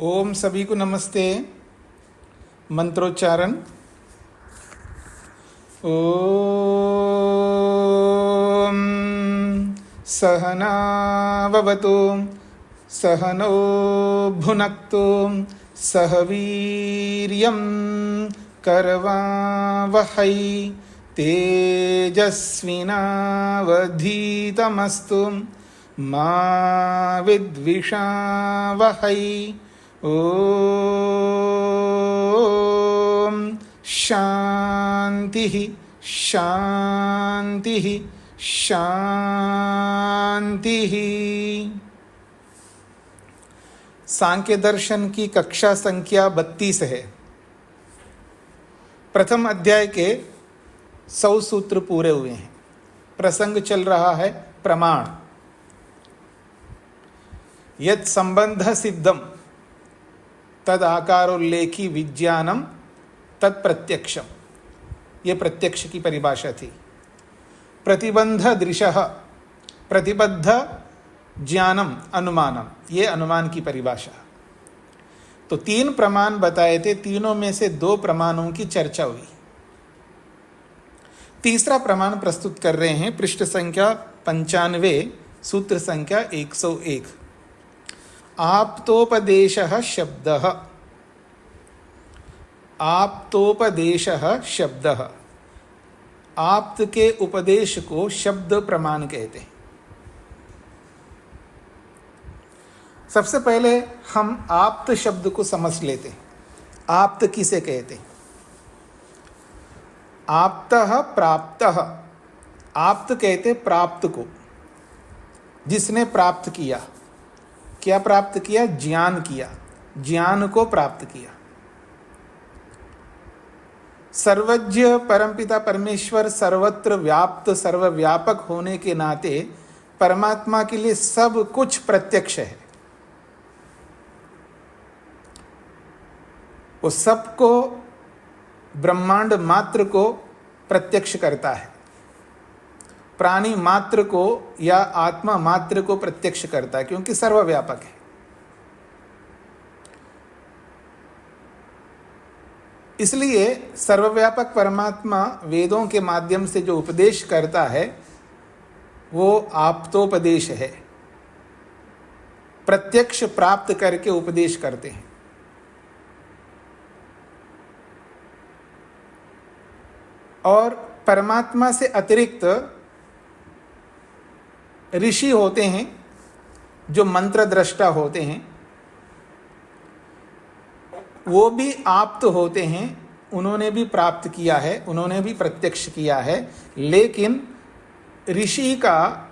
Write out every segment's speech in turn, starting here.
ओम सभी को नमस्ते। मंत्रोच्चारण। ओम सहना भवतु सहनौ भुनक्तु सह वीर्यं करवावहै तेजस्विनावधीतमस्तु मा विद्विषावहै। ओम शांति शांति शांति। सांख्य दर्शन की कक्षा संख्या 32 है। प्रथम अध्याय के 100 सूत्र पूरे हुए हैं। प्रसंग चल रहा है प्रमाण। यत् संबंध सिद्धम तद आकारोल्लेखी विज्ञानम तत् प्रत्यक्षम। ये प्रत्यक्ष की परिभाषा थी। प्रतिबंध दृशः प्रतिबद्ध ज्ञानम अनुमानम, ये अनुमान की परिभाषा। तो 3 प्रमाण बताए थे, तीनों में से 2 प्रमाणों की चर्चा हुई। तीसरा प्रमाण प्रस्तुत कर रहे हैं पृष्ठ संख्या 95 सूत्र संख्या 101। आप्तोपदेशः शब्दः। आप्तोपदेशः शब्दः, आप्त के उपदेश को शब्द प्रमाण कहते हैं। सबसे पहले हम आप्त शब्द को समझ लेते हैं। आप्त किसे कहते हैं? आप्तः प्राप्तः। आप्त कहते प्राप्त को, जिसने प्राप्त किया। क्या प्राप्त किया? ज्ञान किया, ज्ञान को प्राप्त किया। सर्वज्ञ परमपिता परमेश्वर सर्वत्र व्याप्त सर्वव्यापक होने के नाते परमात्मा के लिए सब कुछ प्रत्यक्ष है। वो सबको, ब्रह्मांड मात्र को प्रत्यक्ष करता है, प्राणी मात्र को या आत्मा मात्र को प्रत्यक्ष करता है, क्योंकि सर्वव्यापक है। इसलिए सर्वव्यापक परमात्मा वेदों के माध्यम से जो उपदेश करता है वो आप्तोपदेश है। प्रत्यक्ष प्राप्त करके उपदेश करते हैं। और परमात्मा से अतिरिक्त ऋषि होते हैं जो मंत्र दृष्टा होते हैं, वो भी आप्त होते हैं। उन्होंने भी प्राप्त किया है, उन्होंने भी प्रत्यक्ष किया है। लेकिन ऋषि का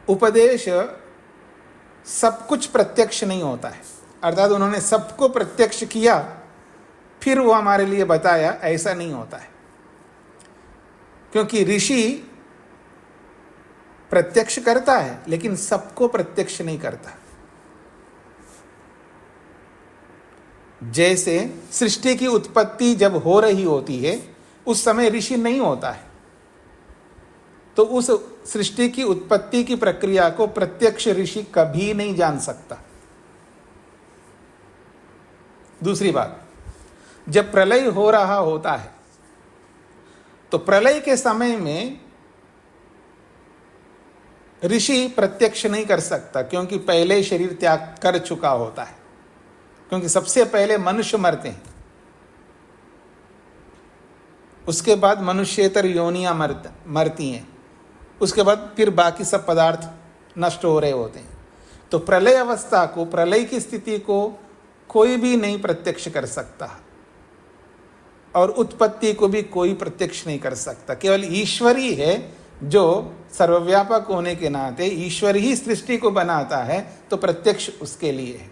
उपदेश सब कुछ प्रत्यक्ष नहीं होता है। अर्थात उन्होंने सबको प्रत्यक्ष किया फिर वो हमारे लिए बताया, ऐसा नहीं होता है। क्योंकि ऋषि प्रत्यक्ष करता है लेकिन सबको प्रत्यक्ष नहीं करता। जैसे सृष्टि की उत्पत्ति जब हो रही होती है उस समय ऋषि नहीं होता है, तो उस सृष्टि की उत्पत्ति की प्रक्रिया को प्रत्यक्ष ऋषि कभी नहीं जान सकता। दूसरी बात, जब प्रलय हो रहा होता है तो प्रलय के समय में ऋषि प्रत्यक्ष नहीं कर सकता, क्योंकि पहले शरीर त्याग कर चुका होता है। क्योंकि सबसे पहले मनुष्य मरते हैं, उसके बाद मनुष्येतर योनियां मरती हैं, उसके बाद फिर बाकी सब पदार्थ नष्ट हो रहे होते हैं। तो प्रलय अवस्था को, प्रलय की स्थिति को कोई भी नहीं प्रत्यक्ष कर सकता, और उत्पत्ति को भी कोई प्रत्यक्ष नहीं कर सकता। केवल ईश्वर ही है जो सर्वव्यापक होने के नाते ईश्वर ही सृष्टि को बनाता है, तो प्रत्यक्ष उसके लिए है।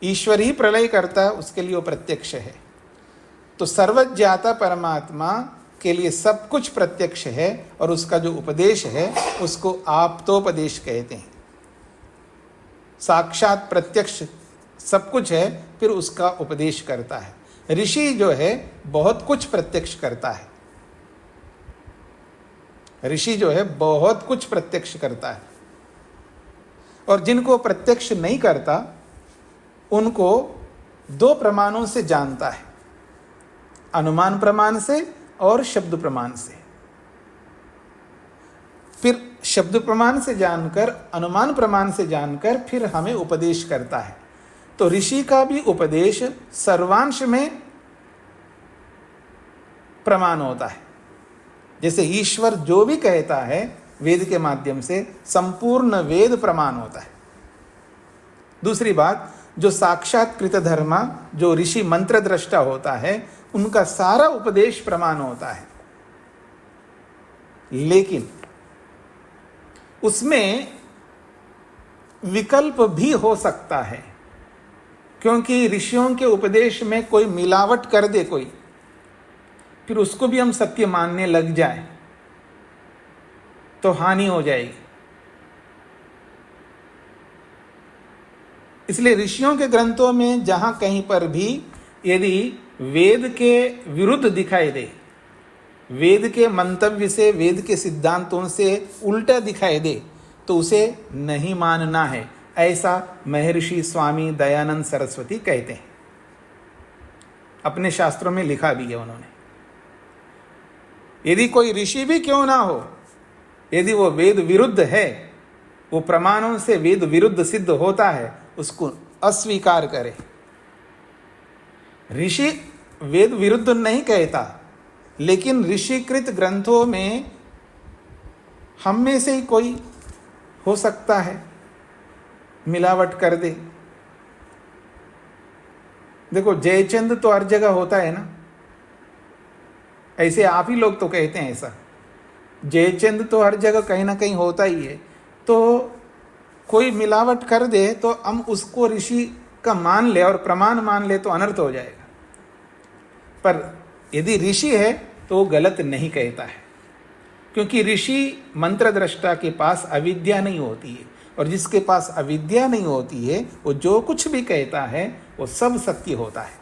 ईश्वर ही प्रलय करता है, उसके लिए वो प्रत्यक्ष है। तो सर्वज्ञाता परमात्मा के लिए सब कुछ प्रत्यक्ष है, और उसका जो उपदेश है उसको आप्तोपदेश कहते हैं। साक्षात प्रत्यक्ष सब कुछ है, फिर उसका उपदेश करता है। ऋषि जो है बहुत कुछ प्रत्यक्ष करता है। ऋषि जो है बहुत कुछ प्रत्यक्ष करता है, और जिनको प्रत्यक्ष नहीं करता उनको दो प्रमाणों से जानता है, अनुमान प्रमाण से और शब्द प्रमाण से। फिर शब्द प्रमाण से जानकर, अनुमान प्रमाण से जानकर फिर हमें उपदेश करता है। तो ऋषि का भी उपदेश सर्वांश में प्रमाण होता है। जैसे ईश्वर जो भी कहता है वेद के माध्यम से, संपूर्ण वेद प्रमाण होता है। दूसरी बात, जो साक्षात्कृत धर्मा, जो ऋषि मंत्र दृष्टा होता है, उनका सारा उपदेश प्रमाण होता है। लेकिन उसमें विकल्प भी हो सकता है, क्योंकि ऋषियों के उपदेश में कोई मिलावट कर दे कोई, फिर उसको भी हम सत्य मानने लग जाए तो हानि हो जाएगी। इसलिए ऋषियों के ग्रंथों में जहां कहीं पर भी यदि वेद के विरुद्ध दिखाई दे, वेद के मंतव्य से, वेद के सिद्धांतों से उल्टा दिखाई दे, तो उसे नहीं मानना है, ऐसा महर्षि स्वामी दयानंद सरस्वती कहते हैं। अपने शास्त्रों में लिखा भी है उन्होंने। यदि कोई ऋषि भी क्यों ना हो, यदि वो वेद विरुद्ध है, वो प्रमाणों से वेद विरुद्ध सिद्ध होता है, उसको अस्वीकार करे। ऋषि वेद विरुद्ध नहीं कहता, लेकिन ऋषिकृत ग्रंथों में हम में से ही कोई हो सकता है मिलावट कर दे। देखो, जयचंद तो हर जगह होता है ना, ऐसे आप ही लोग तो कहते हैं ऐसा। जयचंद तो हर जगह कहीं ना कहीं होता ही है, तो कोई मिलावट कर दे तो हम उसको ऋषि का मान ले और प्रमाण मान ले तो अनर्थ हो जाएगा। पर यदि ऋषि है तो वो गलत नहीं कहता है, क्योंकि ऋषि मंत्र दृष्टा के पास अविद्या नहीं होती है, और जिसके पास अविद्या नहीं होती है वो जो कुछ भी कहता है वो सब सत्य होता है।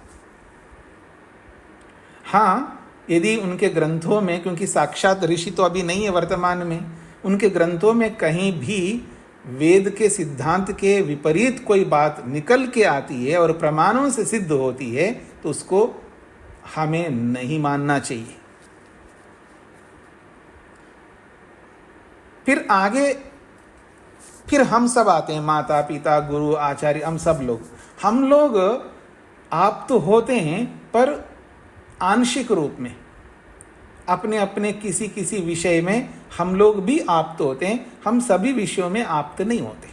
हाँ, यदि उनके ग्रंथों में, क्योंकि साक्षात ऋषि तो अभी नहीं है वर्तमान में, उनके ग्रंथों में कहीं भी वेद के सिद्धांत के विपरीत कोई बात निकल के आती है और प्रमाणों से सिद्ध होती है, तो उसको हमें नहीं मानना चाहिए। फिर आगे फिर हम सब आते हैं, माता पिता गुरु आचार्य, हम लोग आप तो होते हैं, पर आंशिक रूप में अपने अपने किसी किसी विषय में हम लोग भी आप्त होते हैं। हम सभी विषयों में आप्त नहीं होते,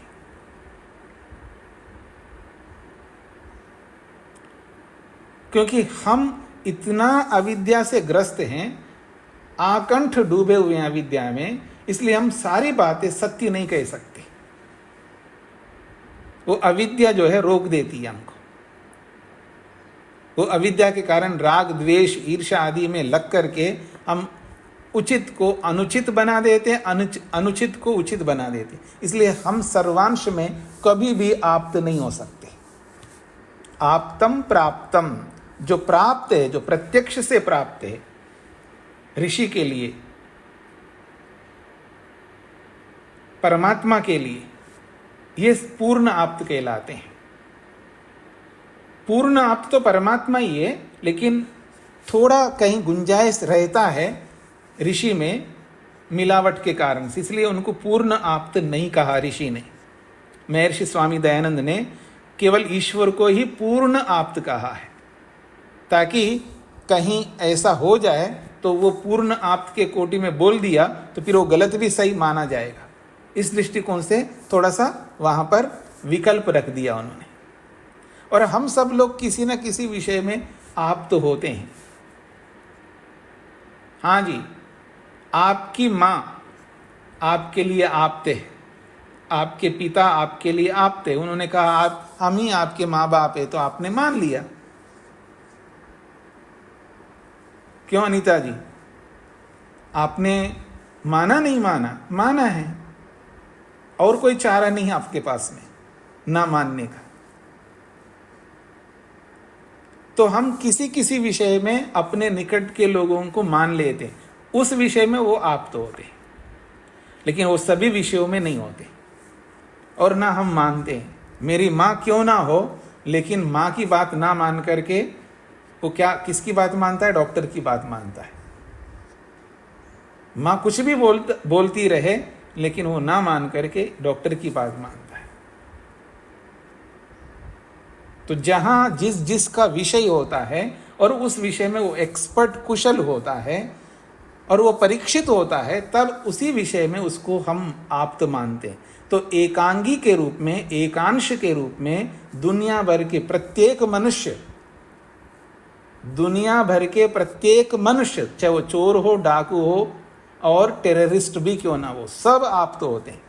क्योंकि हम इतना अविद्या से ग्रस्त हैं, आकंठ डूबे हुए हैं अविद्या में, इसलिए हम सारी बातें सत्य नहीं कह सकते। वो अविद्या जो है रोक देती है हमको। वो अविद्या के कारण राग द्वेष ईर्ष्या आदि में लग करके हम उचित को अनुचित बना देते हैं, अनुचित को उचित बना देते हैं। इसलिए हम सर्वांश में कभी भी आप्त नहीं हो सकते। आप्तम प्राप्तम, जो प्राप्त है, जो प्रत्यक्ष से प्राप्त है ऋषि के लिए, परमात्मा के लिए, ये पूर्ण आप्त कहलाते हैं। पूर्ण आप्त तो परमात्मा ही है, लेकिन थोड़ा कहीं गुंजाइश रहता है ऋषि में मिलावट के कारण से, इसलिए उनको पूर्ण आप्त नहीं कहा ऋषि ने। महर्षि स्वामी दयानंद ने केवल ईश्वर को ही पूर्ण आप्त कहा है, ताकि कहीं ऐसा हो जाए तो वो पूर्ण आप्त के कोटि में बोल दिया तो फिर वो गलत भी सही माना जाएगा। इस दृष्टिकोण से थोड़ा सा वहाँ पर विकल्प रख दिया उन्होंने। और हम सब लोग किसी न किसी विषय में आप्त होते हैं। हाँ जी, आपकी माँ आपके लिए आप्त है, आपके पिता आपके लिए आप्त है। उन्होंने कहा आप, हम ही आपके माँ बाप है, तो आपने मान लिया। क्यों अनीता जी, आपने माना नहीं माना? माना है, और कोई चारा नहीं है आपके पास में ना मानने का। तो हम किसी किसी विषय में अपने निकट के लोगों को मान लेते हैं, उस विषय में वो आप्त होते हैं, लेकिन वो सभी विषयों में नहीं होते। और ना हम मानते हैं। मेरी माँ क्यों ना हो, लेकिन माँ की बात ना मान करके वो क्या किसकी बात मानता है? डॉक्टर की बात मानता है। माँ कुछ भी बोलती रहे, लेकिन वो ना मान करके डॉक्टर की बात मानता है। तो जहां जिसका विषय होता है और उस विषय में वो एक्सपर्ट कुशल होता है और वो परीक्षित होता है, तब उसी विषय में उसको हम आप्त मानते हैं। तो एकांगी के रूप में, एकांश के रूप में दुनिया भर के प्रत्येक मनुष्य, दुनिया भर के प्रत्येक मनुष्य, चाहे वो चोर हो, डाकू हो और टेररिस्ट भी क्यों ना हो, सब आप्त होते हैं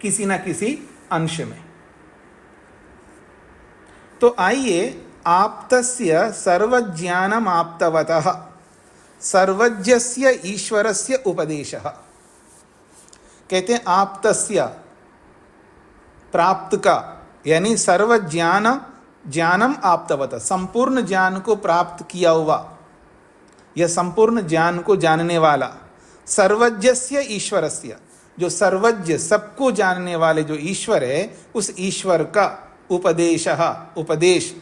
किसी ना किसी अंश में। तो आइए, आप्तस्य सर्वज्ञानम आप्तवतः सर्वज्ञस्य ईश्वरस्य उपदेशः। कहते हैं आप्तस्य, प्राप्त का, यानी ज्ञानम आप्तवतः, संपूर्ण ज्ञान को प्राप्त किया हुआ, यह संपूर्ण ज्ञान को जानने वाला, सर्वज्ञस्य ईश्वरस्य, जो सर्वज्ञ सबको जानने वाले जो ईश्वर है, उस ईश्वर का उपदेश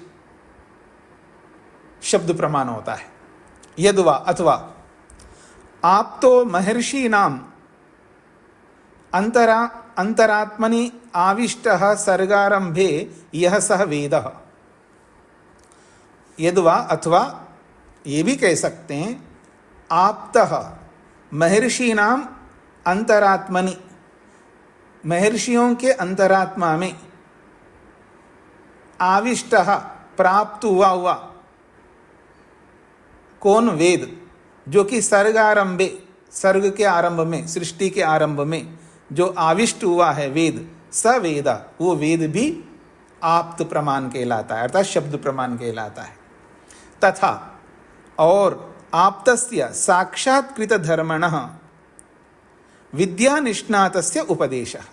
शब्द प्रमाण होता है। यद्वा अथवा आप तो महर्षि नाम अंतरात्मनि आविष्टः सर्गारंभे यह सह वेदः। यद्वा अथवा ये भी कह सकते हैं, आप्तः महर्षि नाम अंतरात्मनि, महर्षियों के अंतरात्मा में, आविष्टः प्राप्त हुआ कौन? वेद, जो कि सर्गारंभे, सर्ग के आरंभ में, सृष्टि के आरंभ में जो आविष्ट हुआ है वेद, स वेद, वो वेद भी आप्त प्रमाण कहलाता है, अर्थात शब्द प्रमाण कहलाता है। तथा और आप्तस्य साक्षात्कृत धर्मणः विद्या निष्णातस्य उपदेशः।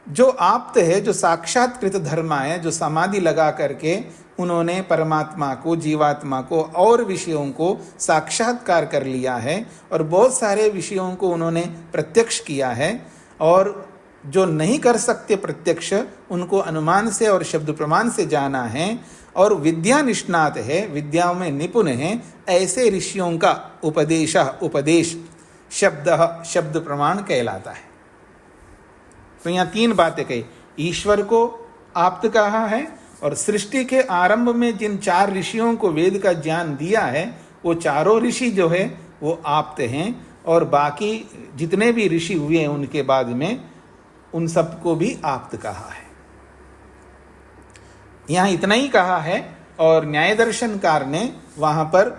जो आप्त है, जो साक्षात्कृत धर्म है, जो समाधि लगा करके उन्होंने परमात्मा को, जीवात्मा को और विषयों को साक्षात्कार कर लिया है और बहुत सारे विषयों को उन्होंने प्रत्यक्ष किया है, और जो नहीं कर सकते प्रत्यक्ष, उनको अनुमान से और शब्द प्रमाण से जाना है, और विद्या निष्णात है, विद्याओं में निपुण है, ऐसे ऋषियों का उपदेश शब्द प्रमाण कहलाता है। तो यहाँ तीन बातें कही, ईश्वर को आप्त कहा है, और सृष्टि के आरंभ में जिन चार ऋषियों को वेद का ज्ञान दिया है, वो चारों ऋषि जो है वो आप्त हैं, और बाकी जितने भी ऋषि हुए हैं उनके बाद में, उन सबको भी आप्त कहा है। यहाँ इतना ही कहा है, और न्याय दर्शनकार ने वहाँ पर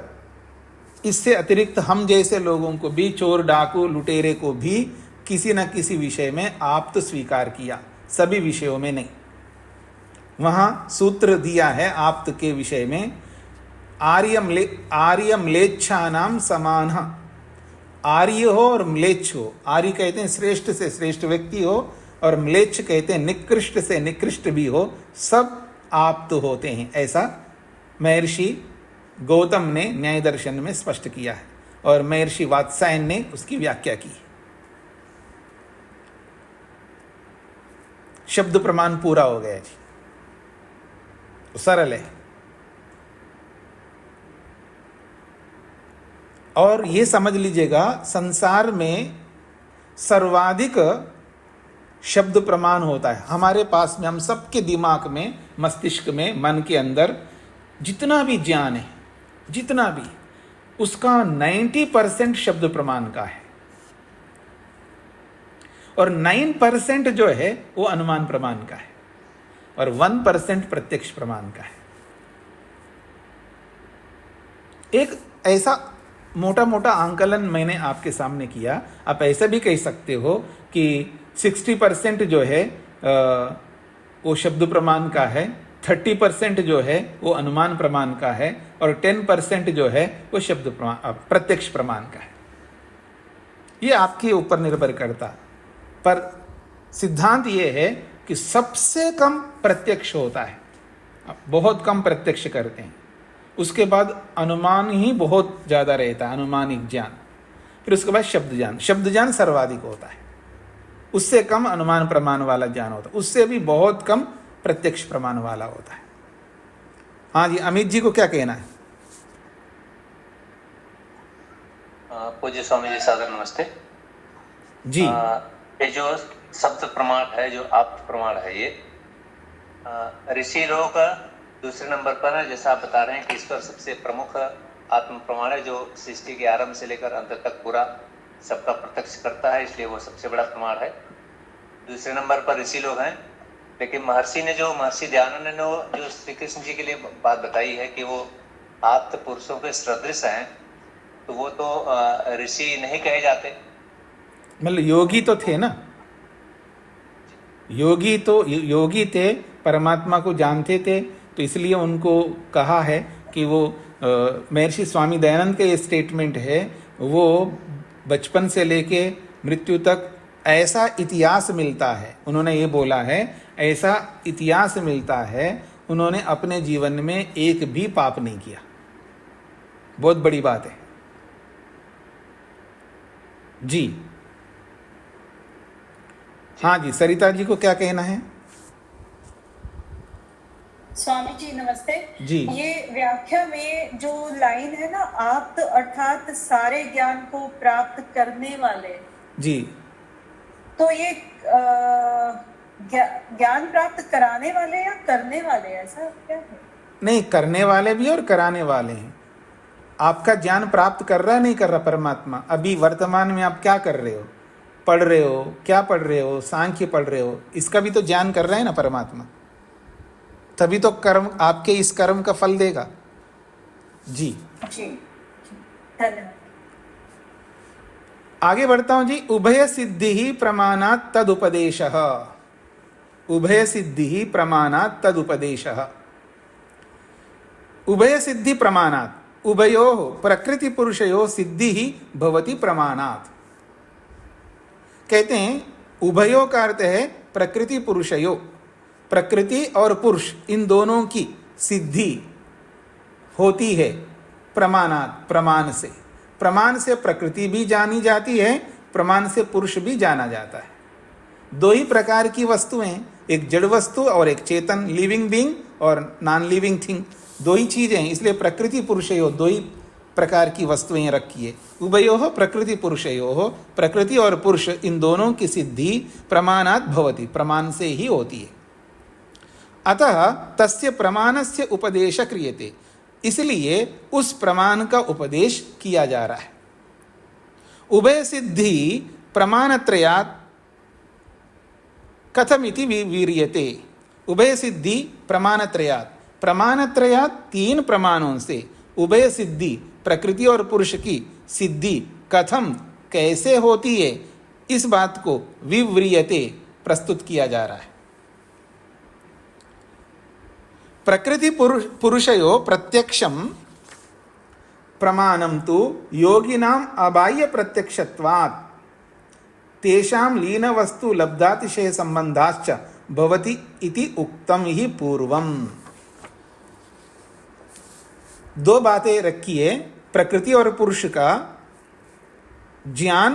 इससे अतिरिक्त हम जैसे लोगों को भी, चोर डाकू लुटेरे को भी किसी न किसी विषय में आप्त स्वीकार किया, सभी विषयों में नहीं। वहाँ सूत्र दिया है आप्त के विषय में, आर्य म्लेच्छानाम समान। आर्य हो और म्लेच्छ हो, आर्य कहते हैं श्रेष्ठ से श्रेष्ठ व्यक्ति हो, और म्लेच्छ कहते हैं निकृष्ट से निकृष्ट भी हो, सब आप्त होते हैं। ऐसा महर्षि गौतम ने न्याय दर्शन में स्पष्ट किया है, और महर्षि वात्सायन ने उसकी व्याख्या की। शब्द प्रमाण पूरा हो गया जी, सरल है। और ये समझ लीजिएगा, संसार में सर्वाधिक शब्द प्रमाण होता है हमारे पास में, हम सबके दिमाग में, मस्तिष्क में, मन के अंदर जितना भी ज्ञान है, जितना भी, उसका 90% शब्द प्रमाण का है, और 9% जो है वो अनुमान प्रमाण का है, और 1% प्रत्यक्ष प्रमाण का है। एक ऐसा मोटा मोटा आंकलन मैंने आपके सामने किया। आप ऐसा भी कह सकते हो कि 60% जो है वो शब्द प्रमाण का है, 30% जो है वो अनुमान प्रमाण का है, और 10% जो है वो शब्द प्रत्यक्ष प्रमाण का है। ये आपके ऊपर निर्भर करता, पर सिद्धांत ये है कि सबसे कम प्रत्यक्ष होता है, बहुत कम प्रत्यक्ष करते हैं, उसके बाद अनुमान ही बहुत ज़्यादा रहता है, अनुमानिक ज्ञान, फिर उसके बाद शब्द ज्ञान सर्वाधिक होता है। उससे कम अनुमान प्रमाण वाला ज्ञान होता है, उससे भी बहुत कम प्रत्यक्ष प्रमाण वाला होता है। हाँ जी, अमित जी को क्या कहना है? पूज्य स्वामी जी, सादर नमस्ते जी। ये जो शब्द प्रमाण है, जो आप प्रमाण है, ये ऋषि लोग दूसरे नंबर पर है। जैसा आप बता रहे हैं कि ईश्वर सबसे प्रमुख आत्म प्रमाण है, जो सृष्टि के आरंभ से लेकर अंत तक पूरा सबका प्रत्यक्ष करता है, इसलिए वो सबसे बड़ा प्रमाण है। दूसरे नंबर पर ऋषि लोग हैं, लेकिन महर्षि दयानंद ने जो श्री कृष्ण जी के लिए बात बताई है कि वो आप्त पुरुषों के सदृश हैं, तो वो तो ऋषि नहीं कहे जाते। मतलब योगी तो थे ना, योगी थे, परमात्मा को जानते थे, तो इसलिए उनको कहा है कि वो महर्षि स्वामी दयानंद का ये स्टेटमेंट है, वो बचपन से लेके मृत्यु तक ऐसा इतिहास मिलता है, उन्होंने ये बोला है, ऐसा इतिहास मिलता है, उन्होंने अपने जीवन में एक भी पाप नहीं किया। बहुत बड़ी बात है जी। हाँ जी, सरिता जी को क्या कहना है? स्वामी जी नमस्ते जी। ये व्याख्या में जो लाइन है ना, आप्त अर्थात सारे ज्ञान को प्राप्त करने वाले जी, तो ये ज्ञान प्राप्त कराने वाले या करने वाले, ऐसा क्या है? नहीं, करने वाले भी और कराने वाले हैं। आपका ज्ञान प्राप्त कर रहा है, नहीं कर रहा परमात्मा? अभी वर्तमान में आप क्या कर रहे हो? पढ़ रहे हो, क्या पढ़ रहे हो? सांख्य पढ़ रहे हो, इसका भी तो ज्ञान कर रहा है ना परमात्मा, तभी तो कर्म, आपके इस कर्म का फल देगा। जी जी, धन्यवाद। आगे बढ़ता हूं जी। उभय सिद्धि ही प्रमाणात तदुपदेश, उभय सिद्धि ही प्रमाणात तदुपदेश। उभय सिद्धि प्रमाणात, उभयो प्रकृति पुरुषयो सिद्धि ही भवति प्रमाणात। कहते हैं उभयो का अर्थ है प्रकृति पुरुषयो, प्रकृति और पुरुष इन दोनों की सिद्धि होती है प्रमाणात, प्रमाण से। प्रमाण से प्रकृति भी जानी जाती है, प्रमाण से पुरुष भी जाना जाता है। दो ही प्रकार की वस्तुएं, एक जड़ वस्तु और एक चेतन, लिविंग बीइंग और नॉन लिविंग थिंग, दो ही चीजें हैं, इसलिए प्रकृति पुरुषयो, दो ही प्रकार की वस्तुएं रखी है। उभयोः प्रकृति पुरुषयोः, प्रकृति और पुरुष इन दोनों की सिद्धि प्रमाणात भवति, प्रमाण से ही होती है। अतः तस्य प्रमाणस्य उपदेश क्रियते, इसलिए उस प्रमाण का उपदेश किया जा रहा है। उभय सिद्धि प्रमाणत्रयात् कथमिति विवीर्यते। उभय सिद्धि प्रमाणत्रयात्, प्रमाणत्रयात् तीन प्रमाणों से उभय सिद्धि, प्रकृति और पुरुष की सिद्धि कथम, कैसे होती है, इस बात को विव्रियते, प्रस्तुत किया जा रहा है। प्रकृति पुरुषयो प्रत्यक्षम प्रमाणम तो योगिनाम अबाह्य प्रत्यक्षत्वात् तेषां लीन वस्तु लब्धातिशय संबंधाश्च भवति इति उक्तम ही पूर्वम। दो बातें रखी है। प्रकृति और पुरुष का ज्ञान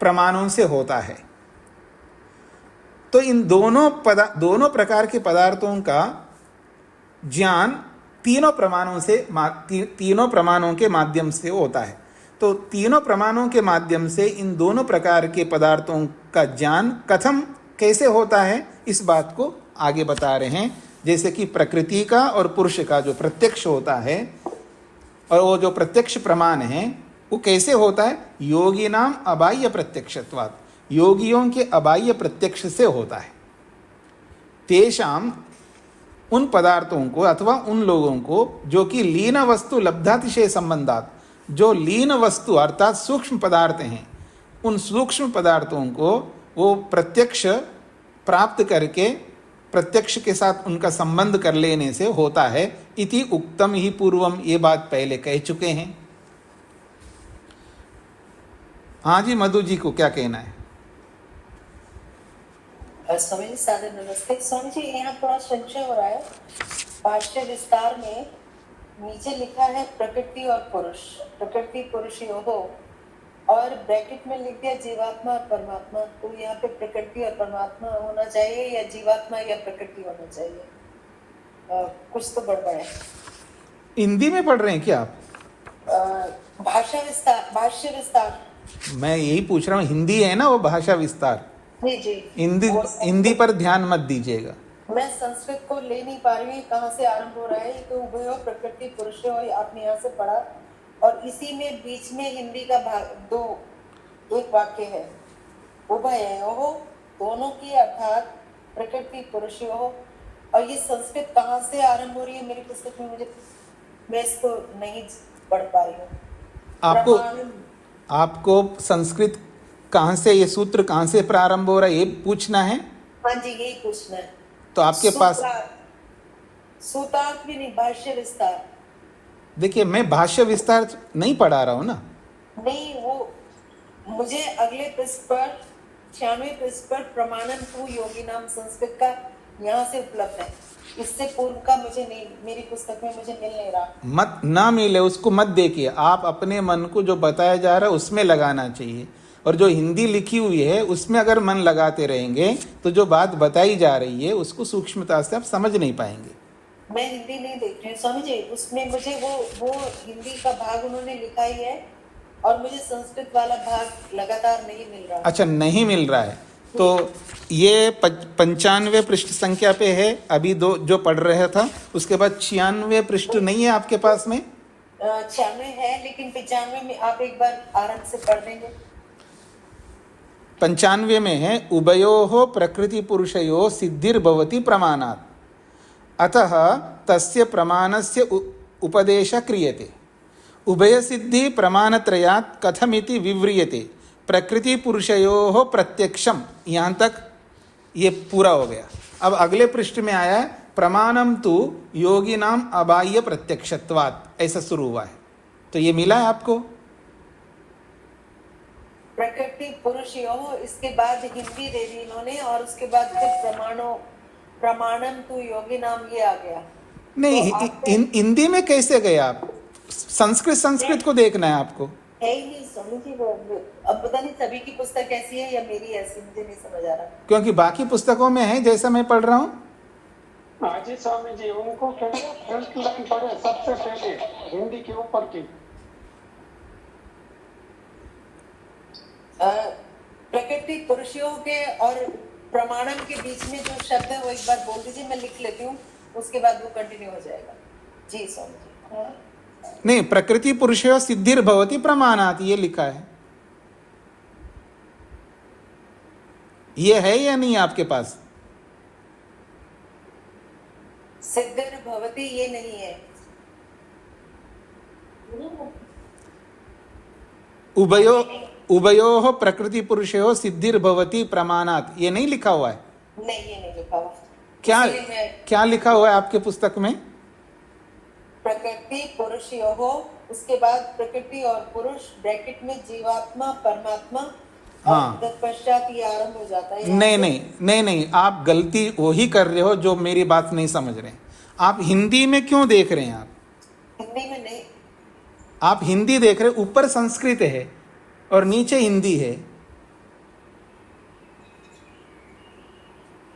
प्रमाणों से होता है, तो इन दोनों प्रकार के पदार्थों का ज्ञान तीनों प्रमाणों के माध्यम से होता है। तो तीनों प्रमाणों के माध्यम से इन दोनों प्रकार के पदार्थों का ज्ञान कथम, कैसे होता है, इस बात को आगे बता रहे हैं। जैसे कि प्रकृति का और पुरुष का जो प्रत्यक्ष होता है, और वो जो प्रत्यक्ष प्रमाण है वो कैसे होता है, योगी नाम अबाह्य प्रत्यक्षत्वात्, योगियों के अबाह्य प्रत्यक्ष से होता है। तेषाम, उन पदार्थों को अथवा उन लोगों को जो कि लीन वस्तु लब्धातिशय संबंधात, जो लीन वस्तु अर्थात सूक्ष्म पदार्थ हैं, उन सूक्ष्म पदार्थों को वो प्रत्यक्ष प्राप्त करके प्रत्यक्ष के साथ उनका संबंध कर लेने से होता है। इति उक्तम ही पूर्वम, ये बात पहले कह चुके हैं। हाँ जी, मधु जी को क्या कहना है? स्वामी जी सादर नमस्ते। स्वामी जी, यहाँ थोड़ा संशय हो रहा है। भाष्य विस्तार में नीचे लिखा है प्रकृति और पुरुष, प्रकृति पुरुषयोः और ब्रैकेट में लिख दिया जीवात्मा और परमात्मा, तो यहाँ पे प्रकृति और परमात्मा होना चाहिए या जीवात्मा या प्रकृति होना चाहिए? कुछ तो गड़बड़ है। हिंदी में पढ़ रहे हैं क्या आप? भाषा विस्तार, भाष्य विस्तार। मैं यही पूछ रहा हूँ, हिंदी है ना वो भाषा विस्तार? जी जी। हिंदी पर ध्यान मत दीजिएगा। मैं संस्कृत को ले नहीं पा रही हूँ, कहाँ से आरंभ हो रहा है? तो उभयो प्रकृति पुरुषो, आपने यहाँ से पढ़ा, और इसी में बीच में हिंदी का भाग एक वाक्य है, उभयो दोनों की, अर्थात प्रकृति पुरुषो। और ये संस्कृत कहाँ से आरंभ हो रही है मेरी पुस्तक में? मैं इसको नहीं पढ़ पा रही हूँ। आपको संस्कृत कहाँ से, ये सूत्र कहाँ से प्रारंभ हो रहा है ये पूछना है? हाँ जी, यही पूछना है। तो आपके पास सूत्रार्थ भी नहीं, भाष्य विस्तार। देखिए, मैं भाष्य विस्तार नहीं पढ़ा रहा हूँ ना। नहीं, वो मुझे अगले पृष्ठ पर 96 पृष्ठ पर प्रमाणन टू योगी नाम संस्कृत का यहाँ से उपलब्ध है। इससे पूर्व का मुझे नहीं, मेरी पुस्तक में मुझे मिल नहीं रहा। मत ना मिले उसको मत देखिए, आप अपने मन को जो बताया जा रहा है उसमें लगाना चाहिए, और जो हिंदी लिखी हुई है उसमें अगर मन लगाते रहेंगे तो जो बात बताई जा रही है उसको सूक्ष्मता से आप समझ नहीं पाएंगे। मैं हिंदी नहीं देख रही हूँ स्वामी जी, उसमें मुझे वो हिंदी का भाग उन्होंने लिखा ही है, और मुझे संस्कृत वाला भाग लगातार नहीं मिल रहा। अच्छा, नहीं मिल रहा है तो ये 95 पृष्ठ संख्या पे है अभी दो जो पढ़ रहा था, उसके बाद 96 पृष्ठ नहीं है आपके पास में? 96 है, लेकिन 95 में आप एक बार आरंभ से पढ़ देंगे। 95 में है, उभयोः प्रकृति पुरुषयोः सिद्धिर्भवति प्रमाणात्, अतः तस्य प्रमाणस्य उपदेश क्रियते। उभय सिद्धि प्रमाणत्रयात् कथमिति विव्रियते। प्रकृति पुरुषयोः प्रत्यक्षम। यहाँ तक ये पूरा हो गया। अब अगले पृष्ठ में आया है प्रमाणम तु योगिनाम अबाह्य प्रत्यक्षत्वात्, ऐसा शुरू हुआ है। तो ये मिला है आपको? प्रकृति पुरुषयोः, इसके बाद हिंदी दे दी इन्होंने, और उसके बाद फिर प्रमाणम तु योगी नाम ये आ गया। नहीं, तो हिंदी में कैसे गए आप? संस्कृत को देखना है आपको। है ही नहीं स्वामी जी, अब पता नहीं सभी की पुस्तक ऐसी है या मेरी ऐसी, मुझे नहीं समझ आ रहा। क्योंकि बाकी पुस्तकों में है जैसा मैं पढ़ रहा हूँ। हाँ जी स्वामी जी, उनको फर्स्ट लाइन पढ़े सबसे पहले, हिंदी के ऊपर की। प्रकृति पुरुषयों के और प्रमाणम के बीच में जो शब्द है वो एक बार बोल दीजिए, मैं लिख लेती हूँ, उसके बाद वो कंटिन्यू हो जाएगा। जी स्वामी जी। नहीं, प्रकृति पुरुषयोः सिद्धिर्भवति प्रमाणात् ये लिखा है, ये है या नहीं आपके पास? सिद्धिर्भवति ये नहीं है। उभयोः प्रकृति पुरुषयोः सिद्धिर्भवति प्रमाणात् ये नहीं लिखा हुआ है? नहीं, ये नहीं लिखा हुआ। क्या लिखा हुआ है आपके पुस्तक में? प्रकृति पुरुषयोः, उसके बाद प्रकृति और पुरुष, ब्रैकेट में जीवात्मा परमात्मा, हाँ, तत्पश्चात ये आरंभ हो जाता है। नहीं, आप गलती वही कर रहे हो जो मेरी बात नहीं समझ रहे हैं। आप हिंदी में क्यों देख रहे हैं? आप हिंदी में नहीं, आप हिंदी देख रहे, ऊपर संस्कृत है और नीचे हिंदी है।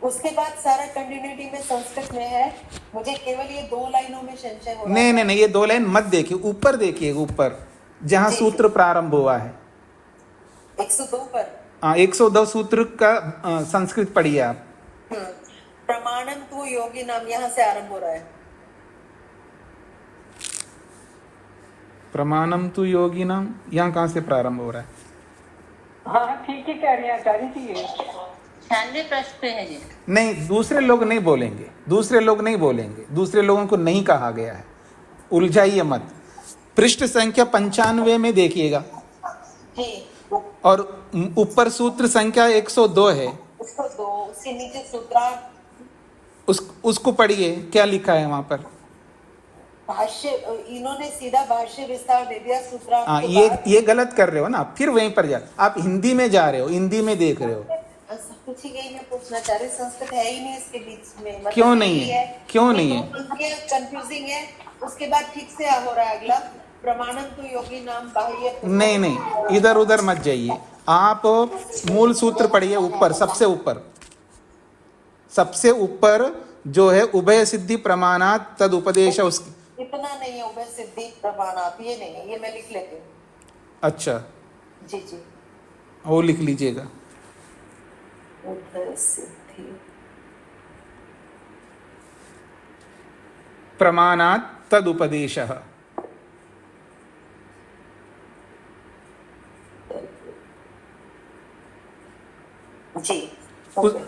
उसके बाद सारा कंटिन्यूटी में संस्कृत में है। मुझे केवल ये 2 लाइनों में संशय हो रहा है। नहीं, ये 2 लाइन मत देखिए, ऊपर देखिए, ऊपर जहां सूत्र प्रारंभ हुआ है 102 पर। हाँ, 102 सूत्र का संस्कृत पढ़िए आप। प्रमाणम तु योगी नाम, यहाँ से आरंभ हो रहा है। प्रमाणम तु योगी नाम, यहाँ कहाँ से प्रारंभ हो रहा है? हाँ ठीक ही कह रही है आचार्य जी, ये 96 पृष्ठ पे है जी। नहीं, दूसरे लोग नहीं बोलेंगे, दूसरे लोगों को नहीं कहा गया है, उलझाइए मत। पृष्ठ संख्या 95 में देखिएगा, और ऊपर सूत्र संख्या 102 है, उसके नीचे सूत्रार्थ, उसको पढ़िए, क्या लिखा है वहां पर? भाष्य, इन्होंने सीधा भाष्य विस्तार दे दिया सूत्रार्थ। हाँ, ये गलत कर रहे हो ना, फिर वहीं पर जा, आप हिंदी में जा रहे हो, हिंदी में देख रहे हो। कुछ ही यही मैं पूछना चाह रही, संस्कृत है ही नहीं इसके बीच में, क्यों नहीं है? क्यों नहीं है? कंफ्यूजिंग है। उसके बाद ठीक से हो रहा है अगला, प्रमाणम तो योगी नाम बाह्य नहीं नहीं, इधर उधर मत जाइए, आप मूल सूत्र पढ़िए, ऊपर सबसे ऊपर, सबसे ऊपर जो है उभय सिद्धि प्रमाणात तद उपदेश, उसकी इतना नहीं है उभय सिद्धि प्रमाणात, ये नहीं है, ये मैं लिख लेती हूँ। अच्छा, जी जी, वो लिख लीजिएगा। उभय सिद्धि प्रमाणात तद उपदेशः। जी,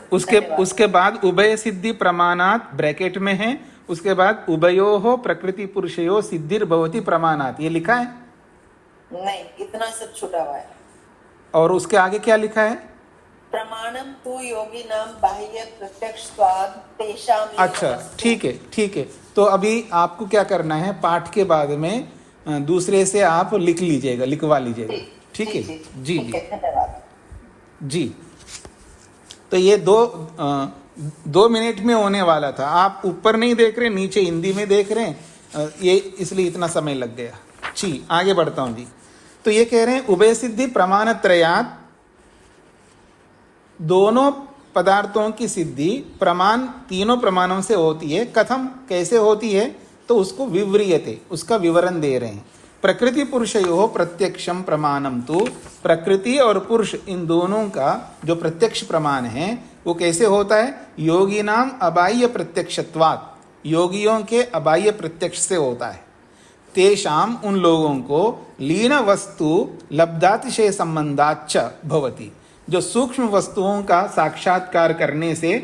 उसके बाद उभय सिद्धि प्रमाणात ब्रैकेट में है, उसके बाद उभयोः प्रकृति पुरुषयो सिद्धिर्भवति प्रमाणात, ये लिखा है नहीं, इतना सब छुटा हुआ है। और उसके आगे क्या लिखा है? प्रमाणम तु योगी नाम बाह्य प्रत्यक्ष स्वाद तेषाम। अच्छा, ठीक है ठीक है। तो अभी आपको क्या करना है, पाठ के बाद में दूसरे से आप लिख लीजिएगा, लिखवा लीजिएगा, ठीक है? जी जी धन्यवाद जी। तो ये 2 मिनट में होने वाला था, आप ऊपर नहीं देख रहे, नीचे हिंदी में देख रहे हैं, ये इसलिए इतना समय लग गया। जी, आगे बढ़ता हूँ जी। तो ये कह रहे हैं उभय सिद्धि प्रमाण त्रयात, दोनों पदार्थों की सिद्धि प्रमाण, तीनों प्रमाणों से होती है। कथम, कैसे होती है? तो उसको विव्रियते, उसका विवरण दे रहे हैं। प्रकृति पुरुषयोः प्रत्यक्षम प्रमाणम तो, प्रकृति और पुरुष इन दोनों का जो प्रत्यक्ष प्रमाण है वो कैसे होता है? योगिनाम अबाह्य प्रत्यक्षत्वात्, योगियों के अबाह्य प्रत्यक्ष से होता है। तेषाम, उन लोगों को, लीन वस्तु लब्धातिशय संबंधाच्च भवति, जो सूक्ष्म वस्तुओं का साक्षात्कार करने से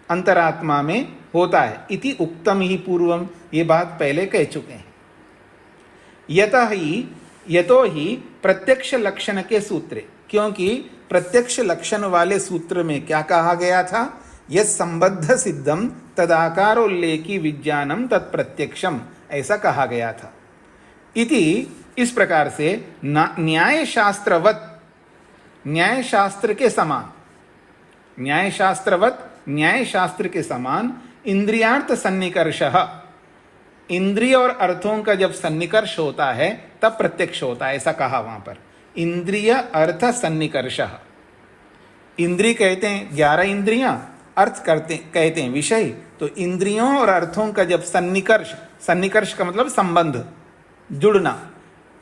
अंतरात्मा में होता है। इति उक्तम ही पूर्वम, ये बात पहले कह चुके हैं। यतो ही प्रत्यक्ष लक्षण के सूत्र, क्योंकि प्रत्यक्ष लक्षण वाले सूत्र में क्या कहा गया था? यह संबद्ध सिद्धम तदाकारोल्लेखी विज्ञानम तत्प्रत्यक्षम, ऐसा कहा गया था। इति, इस प्रकार से न्याय शास्त्रवत, न्याय शास्त्र के समान, न्याय शास्त्रवत, न्याय शास्त्र के समान इंद्रियार्थ सन्निकर्षः, इंद्रिय और अर्थों का जब सन्निकर्ष होता है तब प्रत्यक्ष होता है, ऐसा कहा वहां पर। इंद्रिय अर्थ सन्निकर्षः, इंद्रिय कहते हैं 11 इंद्रियां, अर्थ कहते हैं विषय। तो इंद्रियों और अर्थों का जब सन्निकर्ष, सन्निकर्ष का मतलब संबंध, जुड़ना,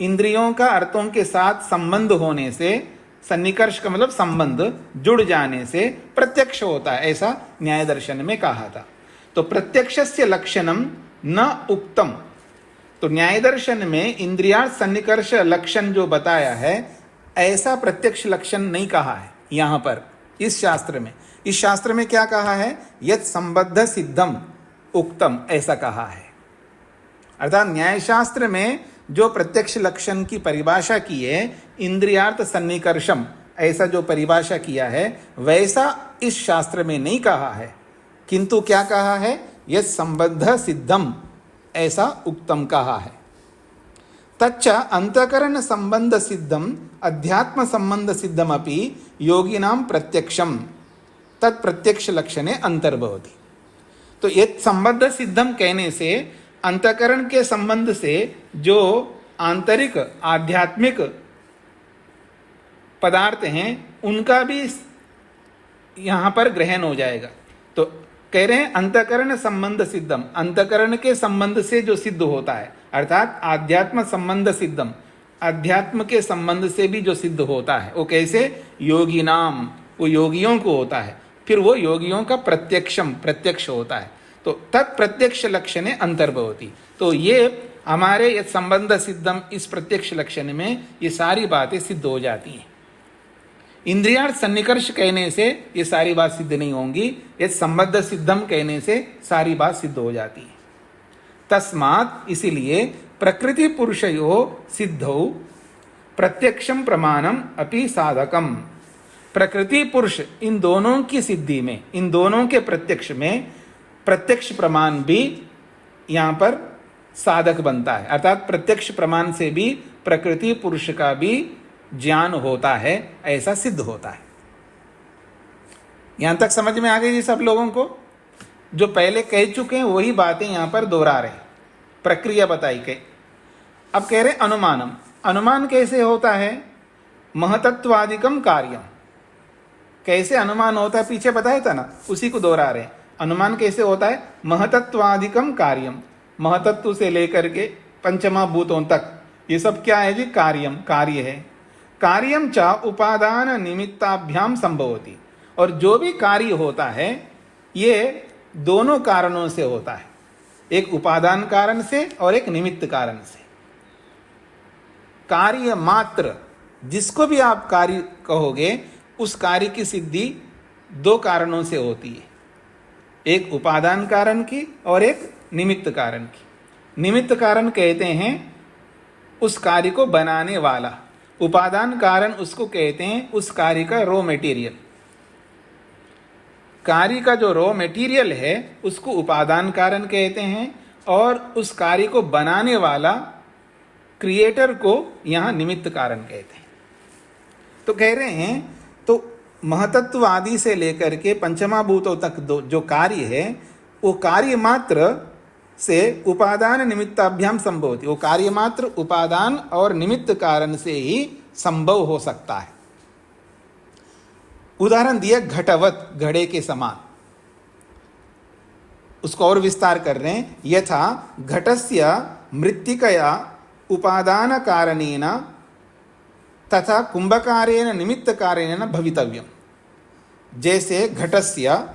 इंद्रियों का अर्थों के साथ संबंध होने से, सन्निकर्ष का मतलब संबंध, जुड़ जाने से प्रत्यक्ष होता है, ऐसा न्याय दर्शन में कहा था। तो प्रत्यक्षस्य लक्षणम न उक्तम, तो न्याय दर्शन में इंद्रियार्थ सन्निकर्ष लक्षण जो बताया है, ऐसा प्रत्यक्ष लक्षण नहीं कहा है यहां पर इस शास्त्र में। इस शास्त्र में क्या कहा है? यत् संबद्ध सिद्धम उक्तम, ऐसा कहा है। अर्थात न्याय शास्त्र में जो प्रत्यक्ष लक्षण की परिभाषा की है, इंद्रियार्थ सन्निकर्षम, ऐसा जो परिभाषा किया है, वैसा इस शास्त्र में नहीं कहा है। किंतु क्या कहा है? यह संबद्ध सिद्धम, ऐसा उक्तम कहा है। तच्च अंतकरण संबंध सिद्धम अध्यात्म संबंध सिद्धम अपि योगिनाम प्रत्यक्षम तत्प्रत्यक्ष लक्षणे अंतर्भवति। तो ये संबद्ध सिद्धम कहने से अंतकरण के संबंध से जो आंतरिक आध्यात्मिक पदार्थ हैं उनका भी यहाँ पर ग्रहण हो जाएगा। तो कह रहे हैं अंतकरण संबंध सिद्धम, अंतकरण के संबंध से जो सिद्ध होता है, अर्थात आध्यात्म संबंध सिद्धम, अध्यात्म के संबंध से भी जो सिद्ध होता है वो कैसे? योगी नाम, वो योगियों को होता है, फिर वो योगियों का प्रत्यक्षम, प्रत्यक्ष होता है। तो तत्प्रत्यक्ष लक्षणे अंतर्भवति। तो ये हमारे ये संबंध सिद्धम, इस प्रत्यक्ष लक्षण में ये सारी बातें सिद्ध हो जाती हैं। इंद्रियार्थ सन्निकर्ष कहने से ये सारी बात सिद्ध नहीं होंगी, ये संबद्ध सिद्धम कहने से सारी बात सिद्ध हो जाती है। तस्मात्, इसीलिए प्रकृति पुरुषयो सिद्धौ प्रत्यक्षम प्रमाणम अपि साधकम, प्रकृति पुरुष इन दोनों की सिद्धि में, इन दोनों के प्रत्यक्ष में प्रत्यक्ष प्रमाण भी यहाँ पर साधक बनता है। अर्थात प्रत्यक्ष प्रमाण से भी प्रकृति पुरुष का भी ज्ञान होता है, ऐसा सिद्ध होता है। यहां तक समझ में आ गई जी सब लोगों को? जो पहले कह चुके हैं वही बातें यहां पर दोहरा रहे हैं, प्रक्रिया बताई गई। अब कह रहे अनुमानम। अनुमान कैसे होता है? महतत्वादिकम कार्यम। कैसे अनुमान होता है पीछे बताया था ना, उसी को दोहरा रहे हैं। अनुमान कैसे होता है? महतत्वादिकम कार्यम, महतत्व से लेकर के पंचमा भूतों तक, ये सब क्या है जी? कार्यम, कार्य है। कार्यम च उपादान निमित्ताभ्याम संभवति। और जो भी कार्य होता है ये दोनों कारणों से होता है, एक उपादान कारण से और एक निमित्त कारण से। कार्य मात्र, जिसको भी आप कार्य कहोगे, उस कार्य की सिद्धि दो कारणों से होती है, एक उपादान कारण की और एक निमित्त कारण की। निमित्त कारण कहते हैं उस कार्य को बनाने वाला, उपादान कारण उसको कहते हैं उस कार्य का रॉ मटेरियल। कार्य का जो रॉ मटेरियल है उसको उपादान कारण कहते हैं, और उस कार्य को बनाने वाला क्रिएटर को यहां निमित्त कारण कहते हैं। तो कह रहे हैं तो महतत्व आदि से लेकर के पंचमा भूतों तक जो कार्य है वो कार्य मात्र से उपादान निमित्ताभ्याम संभवति। वो कार्य मात्र उपादान और निमित्त कारण से ही संभव हो सकता है। उदाहरण दिया घटवत, घड़े के समान। उसको और विस्तार कर रहे हैं। यथा घटस्य मृत्तिकया उपादान कारणेन तथा कुंभकारेण निमित्त कारणेन भवितव्यम। जैसे घटस्य,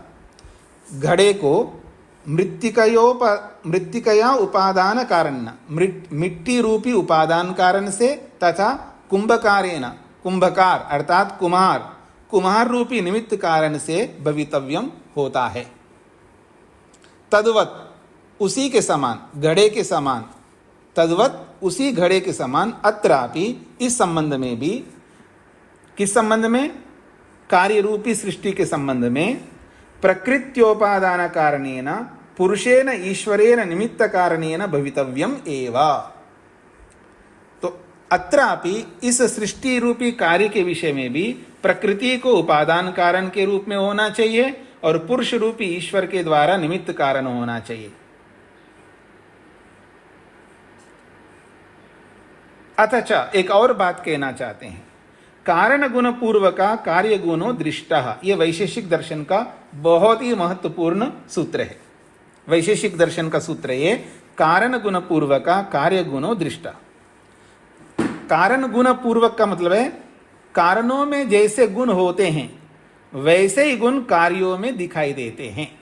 घड़े को मृत्तिकया उपादान कारण, मिट्टी रूपी उपादान कारण से, तथा कुंभकारेण, कुंभकार अर्थात कुम्हार, कुम्हार रूपी निमित्त कारण से भवितव्यम होता है। तद्वत, उसी के समान, घड़े के समान, तद्वत उसी घड़े के समान, अत्रापि इस संबंध में भी, किस संबंध में? कार्य रूपी सृष्टि के संबंध में, प्रकृत्योपादान कारणेन पुरुषेण ईश्वरेण निमित्त कारणेन भवितव्यम एव। तो अत्रापि इस सृष्टि रूपी कार्य के विषय में भी प्रकृति को उपादान कारण के रूप में होना चाहिए और पुरुष रूपी ईश्वर के द्वारा निमित्त कारण होना चाहिए। अथच एक और बात कहना चाहते हैं, कारण गुण पूर्वका कार्य गुणो दृष्टः। ये वैशेषिक दर्शन का बहुत ही महत्वपूर्ण सूत्र है। वैशेषिक दर्शन का सूत्र ये, कारण गुण पूर्वका कार्य गुणो दृष्टः। कारण गुण पूर्वक का मतलब है कारणों में जैसे गुण होते हैं वैसे ही गुण कार्यों में दिखाई देते हैं,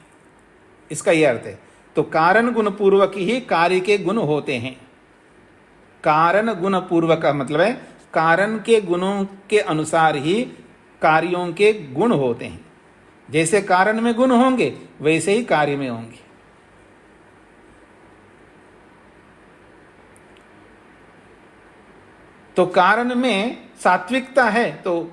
इसका यह अर्थ है। तो कारण गुण पूर्वक ही कार्य के गुण होते हैं। कारण गुण पूर्वक का मतलब है कारण के गुणों के अनुसार ही कार्यों के गुण होते हैं। जैसे कारण में गुण होंगे वैसे ही कार्य में होंगे। तो कारण में सात्विकता है तो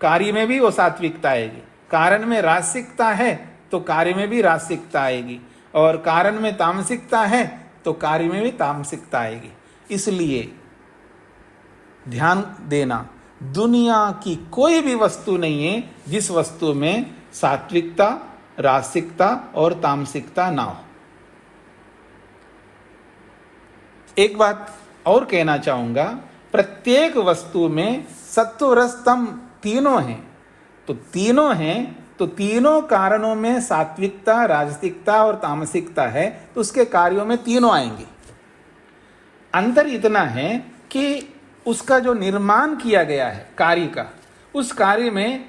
कार्य में भी वो सात्विकता आएगी। कारण में रासिकता है तो कार्य में भी रासिकता आएगी, और कारण में तामसिकता है तो कार्य में भी तामसिकता आएगी। इसलिए ध्यान देना, दुनिया की कोई भी वस्तु नहीं है जिस वस्तु में सात्विकता, रासिकता और तामसिकता ना हो। एक बात और कहना चाहूंगा, प्रत्येक वस्तु में सत्व रस तम तीनों हैं। तो तीनों हैं तो तीनों कारणों में सात्विकता, राजसिकता और तामसिकता है, तो उसके कार्यों में तीनों आएंगे। अंतर इतना है कि उसका जो निर्माण किया गया है कार्य का, उस कार्य में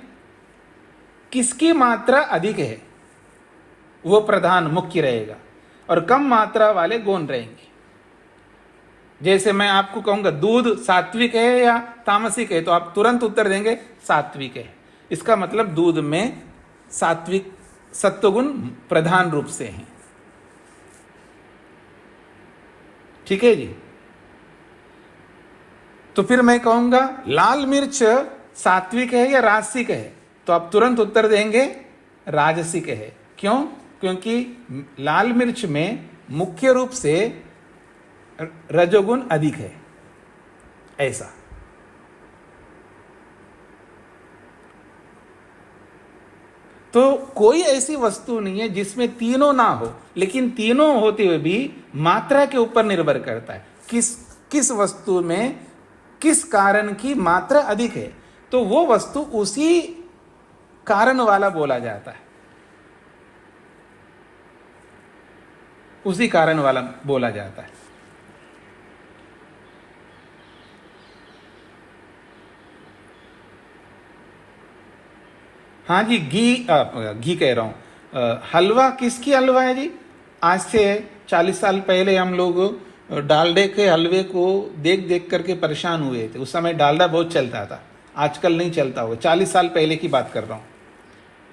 किसकी मात्रा अधिक है वो प्रधान मुख्य रहेगा, और कम मात्रा वाले गौण रहेंगे। जैसे मैं आपको कहूंगा दूध सात्विक है या तामसिक है, तो आप तुरंत उत्तर देंगे सात्विक है। इसका मतलब दूध में सात्विक सत्वगुण प्रधान रूप से हैं। ठीक है जी। तो फिर मैं कहूंगा लाल मिर्च सात्विक है या राजसिक है, तो आप तुरंत उत्तर देंगे राजसिक है। क्यों? क्योंकि लाल मिर्च में मुख्य रूप से रजोगुण अधिक है। ऐसा तो कोई ऐसी वस्तु नहीं है जिसमें तीनों ना हो, लेकिन तीनों होते हुए भी मात्रा के ऊपर निर्भर करता है। किस वस्तु में किस कारण की मात्रा अधिक है, तो वो वस्तु उसी कारण वाला बोला जाता है, उसी कारण वाला बोला जाता है। हाँ जी, घी कह रहा हूं, हलवा किसकी हलवा है जी? आज से 40 साल पहले हम लोग डालडे के हलवे को देख देख करके परेशान हुए थे। उस समय डालडा बहुत चलता था, आजकल नहीं चलता हुआ, 40 साल पहले की बात कर रहा हूँ।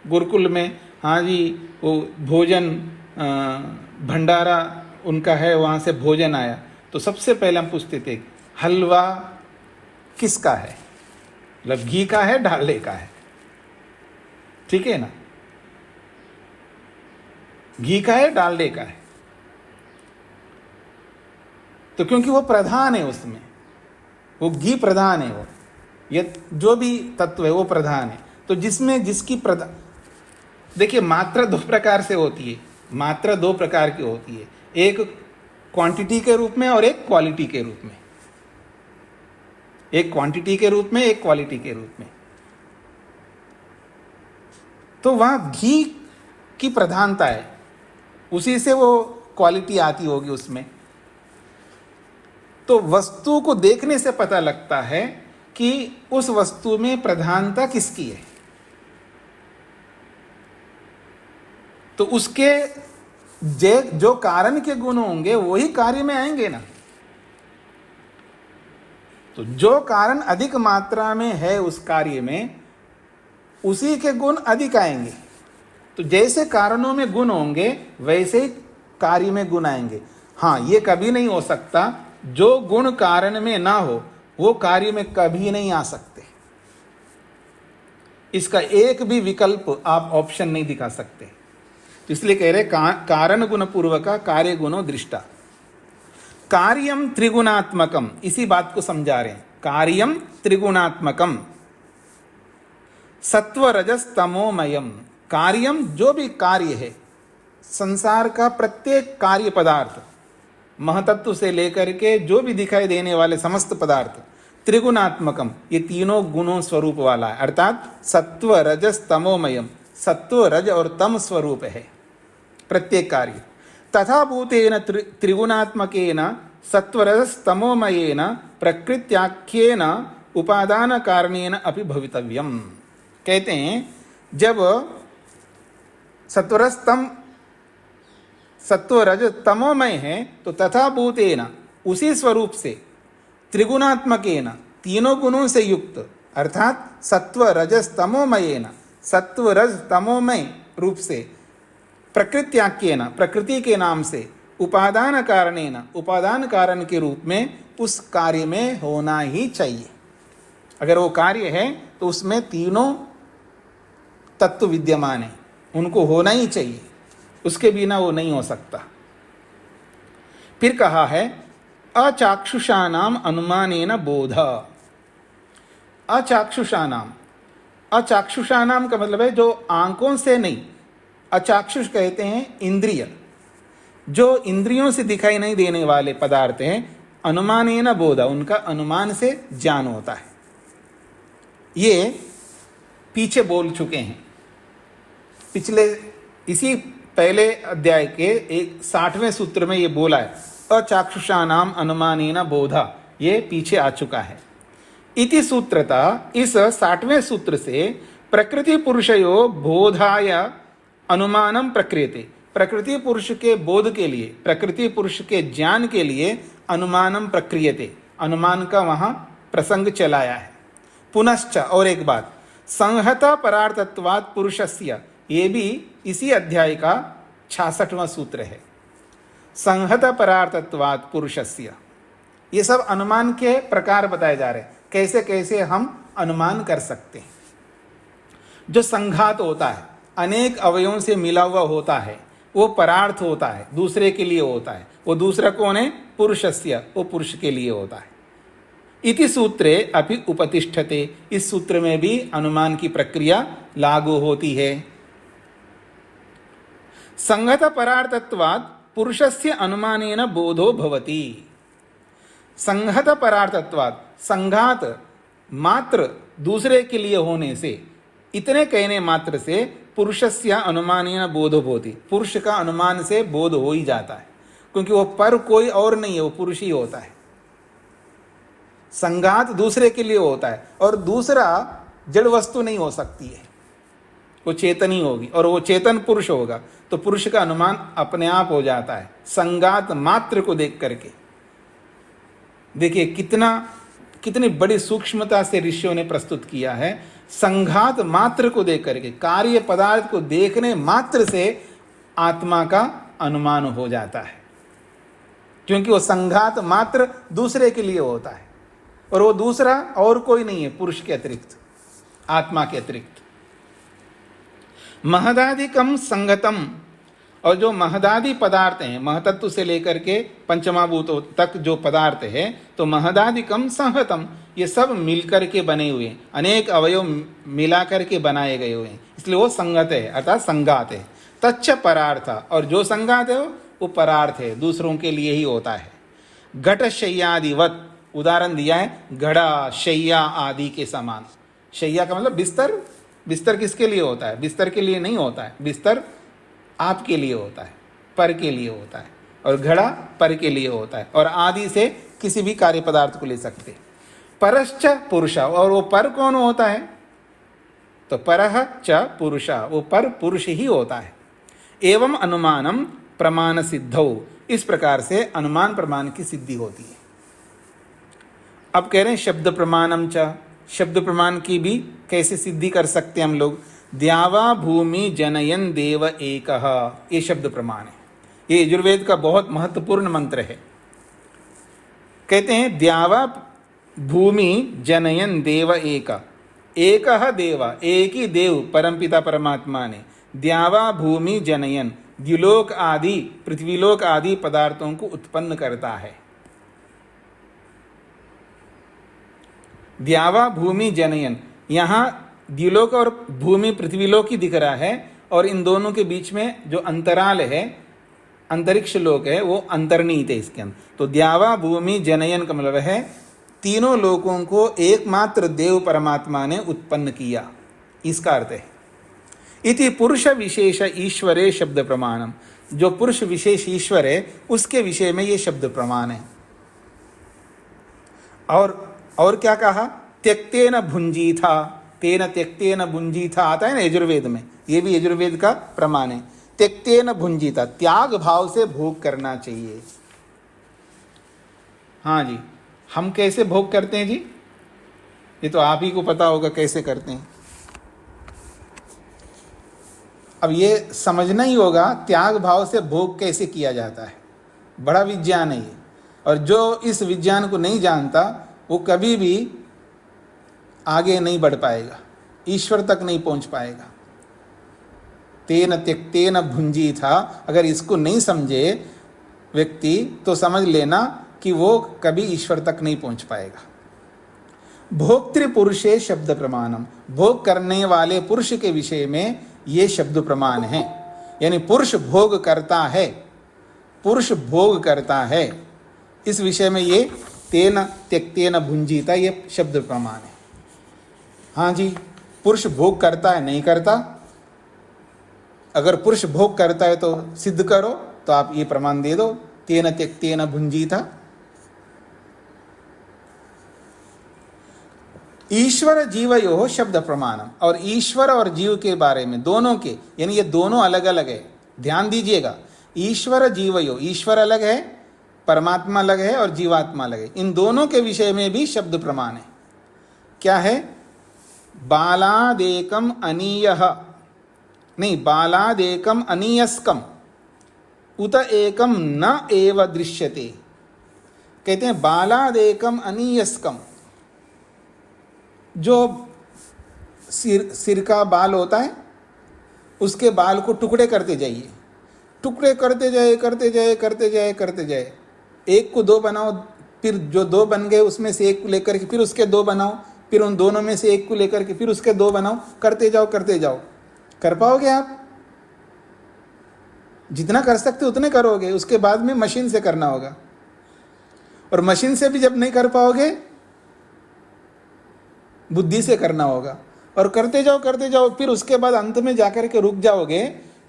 गुरुकुल में हाँ जी, वो भोजन भंडारा उनका है, वहाँ से भोजन आया तो सबसे पहले हम पूछते थे हलवा किसका है, मतलब घी का है डालडे का है, ठीक है ना, घी का है डालडे का है। तो क्योंकि वो प्रधान है, उसमें वो घी प्रधान है, वो ये जो भी तत्व है वो प्रधान है। तो जिसमें जिसकी प्रधान, देखिए मात्रा दो प्रकार से होती है, मात्रा दो प्रकार की होती है, एक क्वांटिटी के रूप में और एक क्वालिटी के रूप में, एक क्वांटिटी के रूप में एक क्वालिटी के रूप में। तो वहां घी की प्रधानता है, उसी से वो क्वालिटी आती होगी उसमें। तो वस्तु को देखने से पता लगता है कि उस वस्तु में प्रधानता किसकी है, तो उसके जो कारण के गुण होंगे वही कार्य में आएंगे ना। तो जो कारण अधिक मात्रा में है उस कार्य में, उसी के गुण अधिक आएंगे। तो जैसे कारणों में गुण होंगे वैसे ही कार्य में गुण आएंगे। हाँ, ये कभी नहीं हो सकता जो गुण कारण में ना हो वो कार्य में कभी नहीं आ सकते, इसका एक भी विकल्प आप ऑप्शन नहीं दिखा सकते। इसलिए कह रहे कारण गुण पूर्वक कार्य गुणों दृष्टा। कार्यम त्रिगुणात्मकम, इसी बात को समझा रहे हैं। कार्यम त्रिगुणात्मकम सत्व रजस तमोमयम। कार्यम जो भी कार्य है, संसार का प्रत्येक कार्य पदार्थ, महतत्व से लेकर के जो भी दिखाई देने वाले समस्त पदार्थ त्रिगुणात्मकम, ये तीनों गुणों स्वरूप वाला है, अर्थात सत्व रजस तमोमयम, सत्व रज और तम स्वरूप है प्रत्येक कार्य। तथा भूतेन त्रिगुणात्मकेन सत्वरजस तमोमयेन प्रकृत्याख्येन उपादान कारणेन अपि भवितव्यम। कहते हैं जब सत्वरज तम सत्वरज तमोमय है तो तथा भूतेन, उसी स्वरूप से, त्रिगुणात्मकेन, तीनों गुणों से युक्त, अर्थात सत्व रजस तमोमयेन, सत्व रज तमोमय रूप से, प्रकृत्याख्येन, प्रकृति के नाम से, उपादान कारणेन, उपादान कारण के रूप में उस कार्य में होना ही चाहिए। अगर वो कार्य है तो उसमें तीनों तत्व विद्यमान है, उनको होना ही चाहिए, उसके बिना वो नहीं हो सकता। फिर कहा है अचाक्षुषानाम अनुमानेन बोध। अचाक्षुषानाम, अचाक्षुषानाम का मतलब है जो आंखों से नहीं, अचाक्षुष कहते हैं इंद्रिय, जो इंद्रियों से दिखाई नहीं देने वाले पदार्थ हैं, अनुमानेन बोध, उनका अनुमान से ज्ञान होता है। ये पीछे बोल चुके हैं, पिछले इसी पहले अध्याय के 60वें सूत्र में ये बोला है, अचाक्षुषानाम अनुमानेन बोधा, ये पीछे आ चुका है। इति सूत्रता, इस 60वें सूत्र से प्रकृति पुरुषयो बोधाय अनुमानम प्रक्रियते, प्रकृति पुरुष के बोध के लिए, प्रकृति पुरुष के ज्ञान के लिए अनुमानम प्रक्रियते, अनुमान का वहां प्रसंग चलाया है। पुनश्च, और एक बात, संहता परार्थत्वात् पुरुषस्य, ये भी इसी अध्याय का 66वां सूत्र है। संहत परार्थत्वात् पुरुषस्य, ये सब अनुमान के प्रकार बताए जा रहे हैं, कैसे कैसे हम अनुमान कर सकते हैं। जो संघात होता है, अनेक अवयवों से मिला हुआ होता है, वो परार्थ होता है, दूसरे के लिए होता है। वो दूसरा कौन है? पुरुषस्य, वो पुरुष के लिए होता है। इति सूत्रे अपि उपतिष्ठते, इस सूत्र में भी अनुमान की प्रक्रिया लागू होती है। संगत परार्थत्वात् पुरुषस्य अनुमानेन बोधो भवति। संहत परार्थत्वात्, संघात मात्र दूसरे के लिए होने से, इतने कहने मात्र से पुरुषस्य अनुमानेन बोधो भवति, पुरुष का अनुमान से बोध हो ही जाता है, क्योंकि वो पर कोई और नहीं है, वो पुरुष ही होता है। संघात दूसरे के लिए होता है, और दूसरा जड़ वस्तु नहीं हो सकती है, वो चेतन ही होगी, और वो चेतन पुरुष होगा, तो पुरुष का अनुमान अपने आप हो जाता है संघात मात्र को देख करके। देखिए कितनी बड़ी सूक्ष्मता से ऋषियों ने प्रस्तुत किया है। संघात मात्र को देख करके, कार्य पदार्थ को देखने मात्र से आत्मा का अनुमान हो जाता है, क्योंकि वो संघात मात्र दूसरे के लिए होता है, और वो दूसरा और कोई नहीं है पुरुष के अतिरिक्त, आत्मा के अतिरिक्त। महदादिकम संगतम, और जो महदादि पदार्थ हैं, महतत्व से लेकर के पंचमाभूतों तक जो पदार्थ है, तो महदादिकम संहतम, ये सब मिलकर के बने हुए हैं, अनेक अवयव मिला करके बनाए गए हुए हैं, इसलिए वो संगत है, अर्थात संगात है। तच्च परार्थ, और जो संगात है वो परार्थ है, दूसरों के लिए ही होता है। घट शय्यादिवत, उदाहरण दिया है घड़ा शैया आदि के समान। शैया का मतलब बिस्तर, बिस्तर किसके लिए होता है? बिस्तर के लिए नहीं होता है, बिस्तर आपके लिए होता है, पर के लिए होता है, और घड़ा पर के लिए होता है, और आदि से किसी भी कार्य पदार्थ को ले सकते। परश्च पुरुष, और वो पर कौन होता है? तो परह च पुरुष, वो पर पुरुष ही होता है। एवं अनुमानम प्रमाण सिद्धौ, इस प्रकार से अनुमान प्रमाण की सिद्धि होती है। अब कह रहे हैं शब्द प्रमाणम च, शब्द प्रमाण की भी कैसे सिद्धि कर सकते हैं हम लोग? द्यावा भूमि जनयन देव एकः, ये शब्द प्रमाण है। ये यजुर्वेद का बहुत महत्वपूर्ण मंत्र है। कहते हैं द्यावा भूमि जनयन देव एकः देव, एक ही देव परमपिता परमात्मा ने द्यावा भूमि जनयन, द्युलोक आदि पृथ्वीलोक आदि पदार्थों को उत्पन्न करता है। द्यावा भूमि जनयन, यहाँ द्युलोक और भूमि पृथ्वीलोक ही दिख रहा है, और इन दोनों के बीच में जो अंतराल है, अंतरिक्ष लोक है, वो अंतर्नीत है इसके अंदर। तो द्यावा भूमि जनयन का मतलब है तीनों लोकों को एकमात्र देव परमात्मा ने उत्पन्न किया, इसका अर्थ है। इति पुरुष विशेष ईश्वरे शब्द प्रमाणम, जो पुरुष विशेष ईश्वर है उसके विषय में ये शब्द प्रमाण है। और क्या कहा? त्यक्तेन भुंजीथा, तेन त्यक्तेन भुंजीथा आता है ना यजुर्वेद में, ये भी यजुर्वेद का प्रमाण है। त्यक्तेन भुंजीथा, त्याग भाव से भोग करना चाहिए। हाँ जी, हम कैसे भोग करते हैं जी? ये तो आप ही को पता होगा कैसे करते हैं। अब ये समझना ही होगा त्याग भाव से भोग कैसे किया जाता है, बड़ा विज्ञान है ये। और जो इस विज्ञान को नहीं जानता वो कभी भी आगे नहीं बढ़ पाएगा, ईश्वर तक नहीं पहुंच पाएगा। तेन त्यक्तेन भुंजी था, अगर इसको नहीं समझे व्यक्ति तो समझ लेना कि वो कभी ईश्वर तक नहीं पहुंच पाएगा। भोक्तृ पुरुषे शब्द प्रमाणम, भोग करने वाले पुरुष के विषय में ये शब्द प्रमाण है। यानी पुरुष भोग करता है, पुरुष भोग करता है, इस विषय में ये तेन त्यक्तेन भुंजीता ये शब्द प्रमाण है। हाँ जी, पुरुष भोग करता है नहीं करता? अगर पुरुष भोग करता है तो सिद्ध करो, तो आप ये प्रमाण दे दो, तेन त्यक्तेन भुंजीता। ईश्वर जीवयो शब्द प्रमाणम, और ईश्वर और जीव के बारे में दोनों के, यानी ये दोनों अलग अलग है, ध्यान दीजिएगा। ईश्वर जीवयो, ईश्वर अलग है, परमात्मा अलग है, और जीवात्मा अलग है, इन दोनों के विषय में भी शब्द प्रमाण है। क्या है? बालादेकम अनीयः, नहीं, बालादेकम अनीयस्कम उत एकम न एव दृश्यते। कहते हैं बालादेकम अनीयस्कम, जो सिर का बाल होता है उसके बाल को टुकड़े करते जाइए, टुकड़े करते जाए करते जाए करते जाए करते जाए, एक को दो बनाओ, फिर जो दो बन गए उसमें से एक को लेकर के फिर उसके दो बनाओ, फिर उन दोनों में से एक को लेकर के फिर उसके दो बनाओ, करते जाओ करते जाओ। कर पाओगे आप? जितना कर सकते उतने करोगे, उसके बाद में मशीन से करना होगा। और मशीन से भी जब नहीं कर पाओगे, बुद्धि से करना होगा, और करते जाओ, फिर उसके बाद अंत में जाकर के रुक जाओगे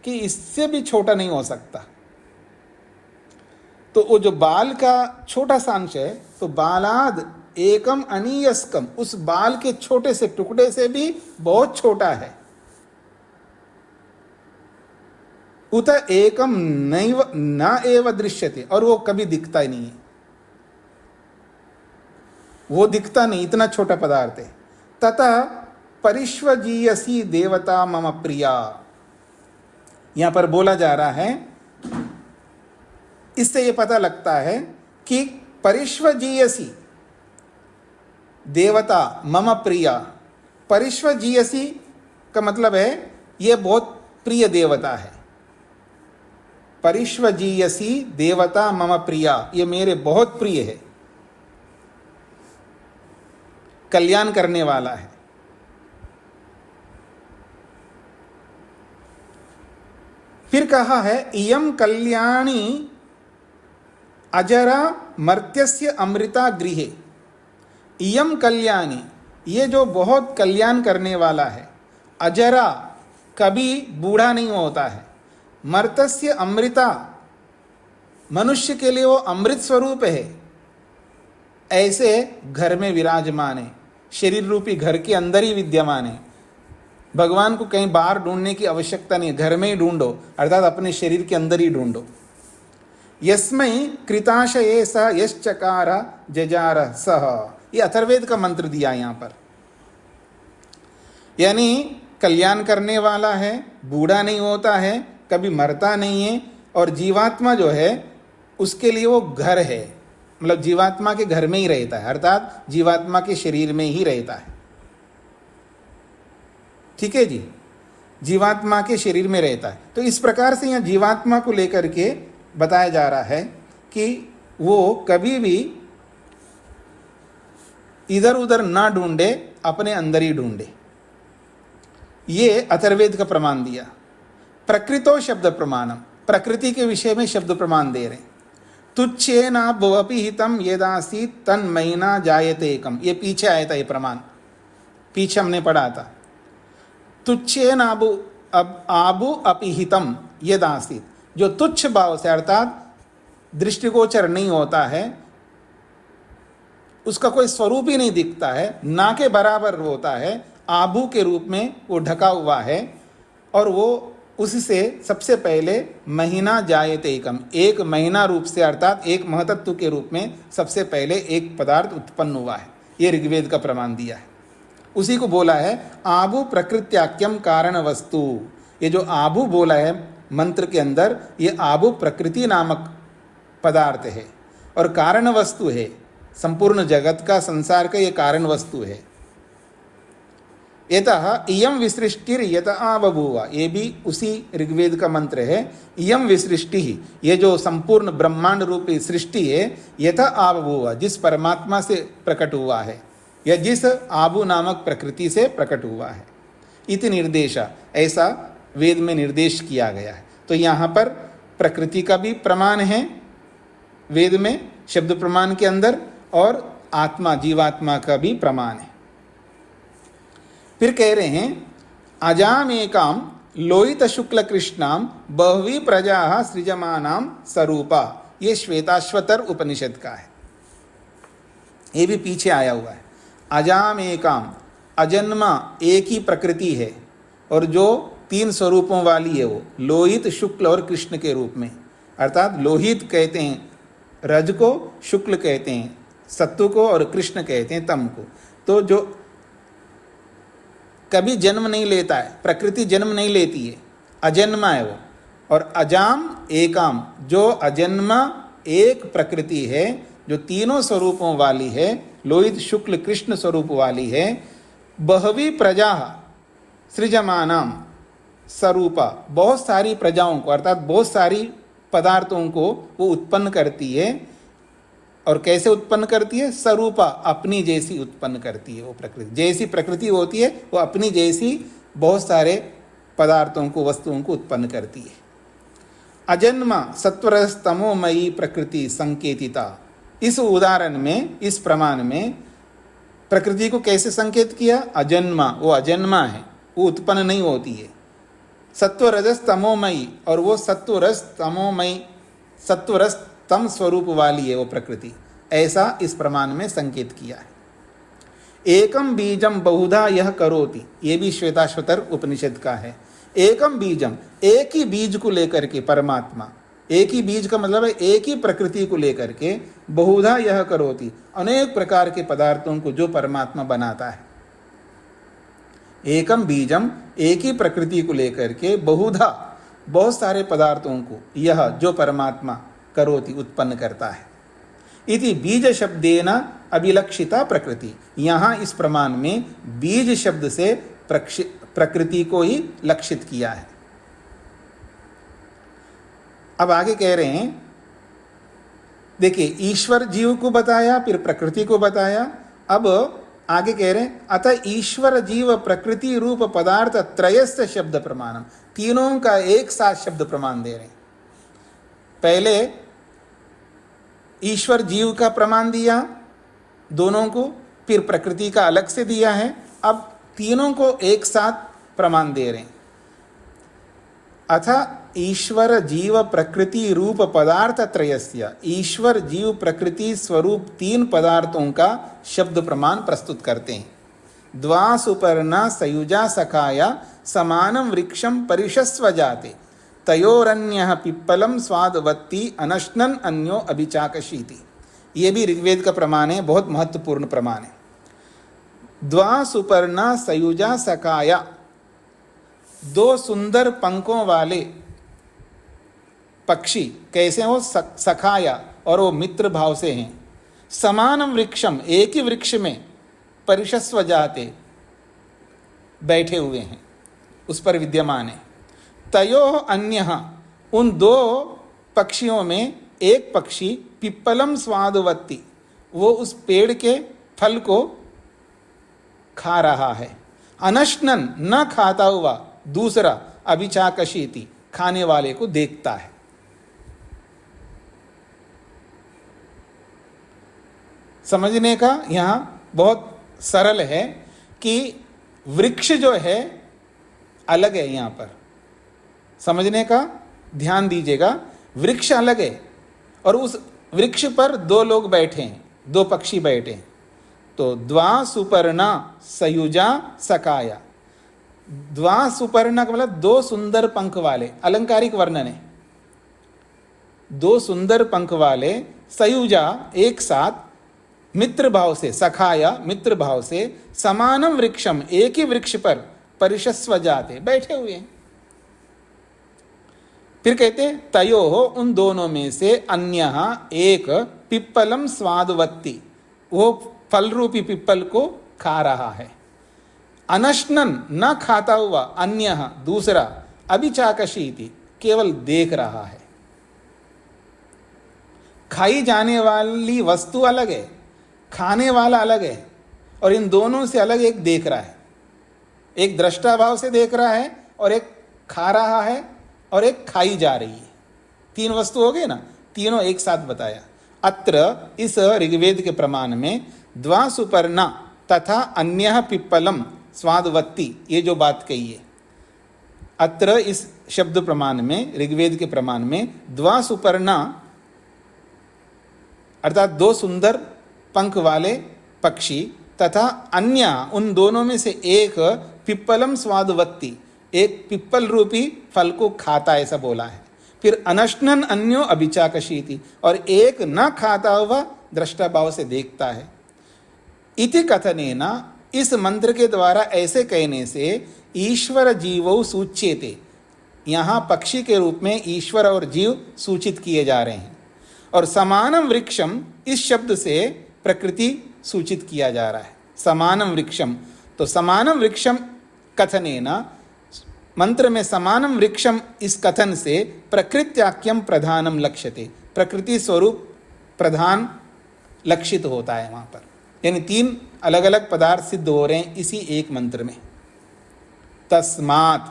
कि इससे भी छोटा नहीं हो सकता। तो वो जो बाल का छोटा सा अंश है, तो बालाद एकम अनीयस्कम, उस बाल के छोटे से टुकड़े से भी बहुत छोटा है। उत एकम नैव न एव दृश्यते, और वो कभी दिखता ही नहीं है, वो दिखता नहीं, इतना छोटा पदार्थ है। तथा परिष्वजीयसी देवता मम प्रिया, यहां पर बोला जा रहा है, इससे ये पता लगता है कि परिष्वजीयसी देवता मम प्रिया, परिष्वजीयसी का मतलब है ये बहुत प्रिय देवता है। परिष्वजीयसी देवता मम प्रिया, ये मेरे बहुत प्रिय है, कल्याण करने वाला है। फिर कहा है इयम कल्याणी अजरा मर्त्यस्य अमृता गृहे। इयम कल्याणी, ये जो बहुत कल्याण करने वाला है, अजरा कभी बूढ़ा नहीं होता है, मर्त्यस्य अमृता, मनुष्य के लिए वो अमृत स्वरूप है, ऐसे घर में विराजमान है, शरीर रूपी घर के अंदर ही विद्यमान है। भगवान को कहीं बाहर ढूंढने की आवश्यकता नहीं, घर में ही ढूंढो, अर्थात अपने शरीर के अंदर ही ढूंढो। यस्मै कृताशये स यश्चकार जजार सह, ये अथर्ववेद का मंत्र दिया यहाँ पर। यानी कल्याण करने वाला है, बूढ़ा नहीं होता है, कभी मरता नहीं है, और जीवात्मा जो है उसके लिए वो घर है, मतलब जीवात्मा के घर में ही रहता है, अर्थात जीवात्मा के शरीर में ही रहता है। ठीक है जी, जीवात्मा के शरीर में रहता है। तो इस प्रकार से यहाँ जीवात्मा को लेकर के बताया जा रहा है कि वो कभी भी इधर उधर ना ढूंढे, अपने अंदर ही ढूंढे। ये अथर्ववेद का प्रमाण दिया। प्रकृतो शब्द प्रमाणम, प्रकृति के विषय में शब्द प्रमाण दे रहे। तुच्छेना भवपि हितम यदासी तन्मयिना जायते एकम, ये पीछे आया था, ये प्रमाण पीछे हमने पढ़ा था। तुच्छेनाबु आबु अपिहितम यदासी, जो तुच्छ भाव से अर्थात दृष्टिगोचर नहीं होता है, उसका कोई स्वरूप ही नहीं दिखता है, ना के बराबर होता है, आबू के रूप में वो ढका हुआ है, और वो उससे सबसे पहले महीना जायते एकम, एक महीना रूप से अर्थात एक महतत्व के रूप में सबसे पहले एक पदार्थ उत्पन्न हुआ है। ये ऋग्वेद का प्रमाण दिया है। उसी को बोला है आबु प्रकृत्याख्यम कारण वस्तु। ये जो आबु बोला है मंत्र के अंदर, ये आबु प्रकृति नामक पदार्थ है और कारण वस्तु है, संपूर्ण जगत का, संसार का ये कारण वस्तु है। यतः इयम विसृष्टिर यत आबभूव, ये भी उसी ऋग्वेद का मंत्र है। इयम विसृष्टि, ये जो संपूर्ण ब्रह्मांड रूपी सृष्टि है, यत आबभूव, जिस परमात्मा से प्रकट हुआ है या जिस आबू नामक प्रकृति से प्रकट हुआ है। इति निर्देशा, ऐसा वेद में निर्देश किया गया है। तो यहाँ पर प्रकृति का भी प्रमाण है वेद में शब्द प्रमाण के अंदर, और आत्मा जीवात्मा का भी प्रमाण है। फिर कह रहे हैं अजाम एकाम लोहित शुक्ल कृष्णाम बहवी प्रजा सृजमानाम स्वरूपा, ये श्वेताश्वतर उपनिषद का है, ये भी पीछे आया हुआ है। अजाम एकाम, अजन्मा एक ही प्रकृति है, और जो तीन स्वरूपों वाली है, वो लोहित शुक्ल और कृष्ण के रूप में, अर्थात लोहित कहते हैं रज को, शुक्ल कहते हैं सत्व को, और कृष्ण कहते हैं तम को। तो जो कभी जन्म नहीं लेता है, प्रकृति जन्म नहीं लेती है, अजन्मा है वो। और अजाम एकाम, जो अजन्मा एक प्रकृति है, जो तीनों स्वरूपों वाली है, लोहित शुक्ल कृष्ण स्वरूप वाली है। बहवी प्रजा सृजमानाम स्वरूपा, बहुत सारी प्रजाओं को अर्थात बहुत सारी पदार्थों को वो उत्पन्न करती है। और कैसे उत्पन्न करती है? स्वरूपा, अपनी जैसी उत्पन्न करती है। वो प्रकृति जैसी प्रकृति होती है, वो अपनी जैसी बहुत सारे पदार्थों को, वस्तुओं को उत्पन्न करती है। अजन्मा सत्वरस्तमोमयी प्रकृति संकेतिता, इस उदाहरण में, इस प्रमाण में प्रकृति को कैसे संकेत किया? अजन्मा, वो अजन्मा है, वो उत्पन्न नहीं होती है। सत्व रजस तमोमयी, और वो सत्व रस तमोमयी, सत्व रस तम स्वरूप वाली है वो प्रकृति, ऐसा इस प्रमाण में संकेत किया है। एकम बीजम बहुधा यह करोति, ये भी श्वेताश्वतर उपनिषद का है। एकम बीजम, एक ही बीज को लेकर के परमात्मा, एक ही बीज का मतलब है एक ही प्रकृति को लेकर के, बहुधा यह करोति, अनेक प्रकार के पदार्थों को जो परमात्मा बनाता है। एकम बीजम, एक ही प्रकृति को लेकर के, बहुधा, बहुत सारे पदार्थों को, यह जो परमात्मा करोति, उत्पन्न करता है। इति बीज शब्देन अभिलक्षिता प्रकृति, यहाँ इस प्रमाण में बीज शब्द से प्रकृति को ही लक्षित किया है। अब आगे कह रहे हैं, देखिए ईश्वर जीव को बताया, फिर प्रकृति को बताया, अब आगे कह रहे हैं अतः ईश्वर जीव प्रकृति रूप पदार्थ त्रयस्य शब्द प्रमाणम, तीनों का एक साथ शब्द प्रमाण दे रहे हैं। पहले ईश्वर जीव का प्रमाण दिया दोनों को, फिर प्रकृति का अलग से दिया है, अब तीनों को एक साथ प्रमाण दे रहे हैं। अतः ईश्वर जीव प्रकृति रूप पदार्थ त्रयस्य, ईश्वर जीव प्रकृति स्वरूप तीन पदार्थों का शब्द प्रमाण प्रस्तुत करते हैं। द्वा सुपर्णा सयुजा सखाया समानं वृक्षम परिशस्व जाते तयोरन्यः पिप्पलम स्वादवत्ती अनश्नन अन्यो अभिचाकशीति, ये भी ऋग्वेद का प्रमाण है, बहुत महत्वपूर्ण प्रमाण है। द्वा सुपर्णा सयुजा सखाया, दो सुंदर पंखों वाले पक्षी, कैसे हो? सखाया, और वो मित्र भाव से हैं। समान वृक्षम, एक ही वृक्ष में, परिशस्व जाते, बैठे हुए हैं, उस पर विद्यमान है। तयो अन्यः, उन दो पक्षियों में एक पक्षी पिप्पलम स्वादवत्ती, वो उस पेड़ के फल को खा रहा है। अनश्नन, न खाता हुआ दूसरा अभिचाकशीति, खाने वाले को देखता है। समझने का यहाँ बहुत सरल है कि वृक्ष जो है अलग है, यहाँ पर समझने का ध्यान दीजिएगा। वृक्ष अलग है और उस वृक्ष पर दो लोग बैठे हैं, दो पक्षी बैठे हैं। तो द्वा सुपर्णा सयुजा सखाया, द्वा सुपर्णा का मतलब दो सुंदर पंख वाले, अलंकारिक वर्णन है। दो सुंदर पंख वाले, सयुजा एक साथ, मित्र भाव से, सखाया मित्र भाव से, समानम वृक्षम एक ही वृक्ष पर, परिशस्व जाते बैठे हुए हैं। फिर कहते तयो हो, उन दोनों में से, अन्यः एक, पिप्पलम स्वादवत्ती, वो फल रूपी पिप्पल को खा रहा है। अनश्नन, न खाता हुआ, अन्यः दूसरा, अभिचाकशीति, केवल देख रहा है। खाई जाने वाली वस्तु अलग है, खाने वाला अलग है, और इन दोनों से अलग एक देख रहा है। एक दृष्टा भाव से देख रहा है, और एक खा रहा है, और एक खाई जा रही है। तीन वस्तु हो गए ना, तीनों एक साथ बताया। अत्र इस ऋग्वेद के प्रमाण में द्वा सुपर्णा तथा अन्यः पिप्पलम स्वादवत्ती, ये जो बात कही है, अत्र इस शब्द प्रमाण में, ऋग्वेद के प्रमाण में, द्वा सुपर्णा अर्थात दो सुंदर पंख वाले पक्षी, तथा अन्य, उन दोनों में से एक, पिप्पलम स्वादवत्ती, एक पिप्पल रूपी फल को खाता, ऐसा बोला है। फिर अनश्नन अन्यो अभिचाकशीति, और एक न खाता हुआ दृष्टा भाव से देखता है। इति कथनेना, इस मंत्र के द्वारा ऐसे कहने से, ईश्वर जीवौ सूच्येते, यहाँ पक्षी के रूप में ईश्वर और जीव सूचित किए जा रहे हैं। और समानम वृक्षम, इस शब्द से प्रकृति सूचित किया जा रहा है। समानम वृक्षम, तो समानम वृक्षम कथनेना, मंत्र में समानम वृक्षम इस कथन से प्रकृत्याख्यम प्रधानम लक्ष्यते, प्रकृति स्वरूप प्रधान लक्षित होता है वहाँ पर। यानी तीन अलग अलग पदार्थ सिद्ध हो रहे हैं इसी एक मंत्र में। तस्मात्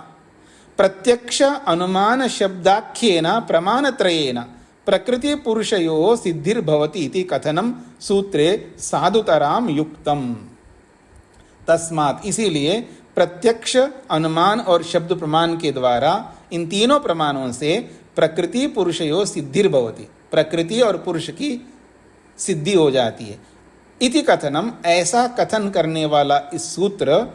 प्रत्यक्ष अनुमान शब्दाख्येन प्रमाणत्रयेन प्रकृति पुरुषयोः सिद्धिर्भवति इति कथनम सूत्रे साधुतराम युक्तम। तस्मात् इसीलिए प्रत्यक्ष, अनुमान और शब्द प्रमाण के द्वारा इन तीनों प्रमाणों से प्रकृति पुरुषयोः सिद्धिर्भवति, प्रकृति और पुरुष की सिद्धि हो जाती है। इति कथनम, ऐसा कथन करने वाला इस सूत्र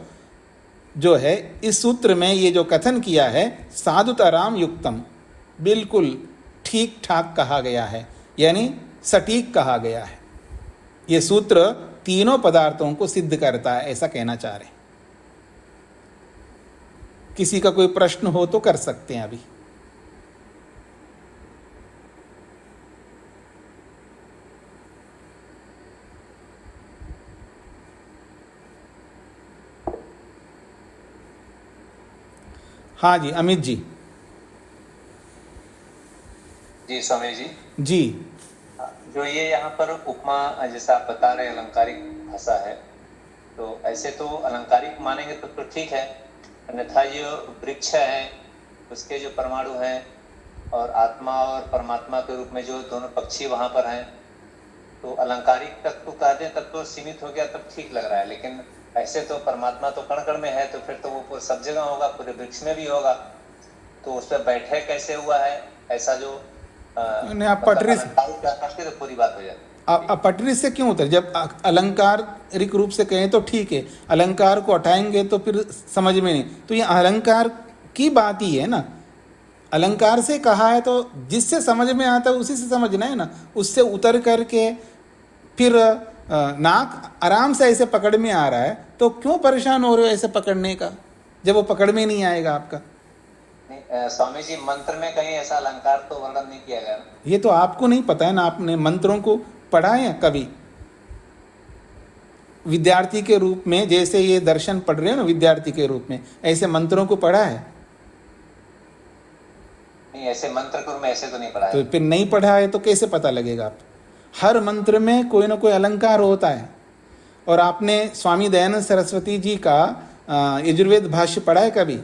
जो है, इस सूत्र में ये जो कथन किया है साधुतराम युक्तम, बिल्कुल ठीक ठाक कहा गया है, यानी सटीक कहा गया है। ये सूत्र तीनों पदार्थों को सिद्ध करता है, ऐसा कहना चाह रहे हैं। किसी का कोई प्रश्न हो तो कर सकते हैं अभी। हाँ जी, अमित जी। जी स्वामी जी। जी, जो ये यहाँ पर उपमा जैसा आप बता रहे अलंकारिक भाषा है, तो ऐसे तो अलंकारिक मानेंगे तो ठीक है, अन्यथा ये वृक्ष है, उसके जो परमाणु हैं और आत्मा और परमात्मा के रूप में जो दोनों पक्षी वहां पर हैं, तो अलंकारिक तक तो कह दें तब तो सीमित हो गया, तब ठीक लग रहा है। लेकिन ऐसे तो परमात्मा तो कण कण में है, तो फिर तो वो सब जगह होगा, पूरे वृक्ष में भी होगा, तो उस पर बैठे कैसे हुआ है, ऐसा जो आप पटरी से तो पूरी बात हो जाती है। पटरी से क्यों उतर, जब अलंकारिक रूप से कहें तो ठीक है, अलंकार को हटाएंगे तो फिर समझ में नहीं। तो ये अलंकार की बात ही है ना, अलंकार से कहा है तो जिससे समझ में आता है उसी से समझना है ना। उससे उतर करके फिर नाक आराम से ऐसे पकड़ में आ रहा है, तो क्यों परेशान हो रहे हो ऐसे पकड़ने का, जब वो पकड़ में नहीं आएगा आपका। स्वामी जी, मंत्र में कहीं ऐसा अलंकार तो वर्णन नहीं किया गया। ये तो आपको नहीं पता है ना, आपने मंत्रों को पढ़ा है कभी विद्यार्थी के रूप में, जैसे ये दर्शन पढ़ रहे हो ना विद्यार्थी के रूप में, ऐसे मंत्रों को पढ़ा है? नहीं, ऐसे मंत्र को मैं ऐसे तो नहीं पढ़ा है। तो फिर नहीं पढ़ा है तो कैसे पता लगेगा आप? हर मंत्र में कोई ना कोई अलंकार होता है। और आपने स्वामी दयानंद सरस्वती जी का यजुर्वेद भाष्य पढ़ा है कभी?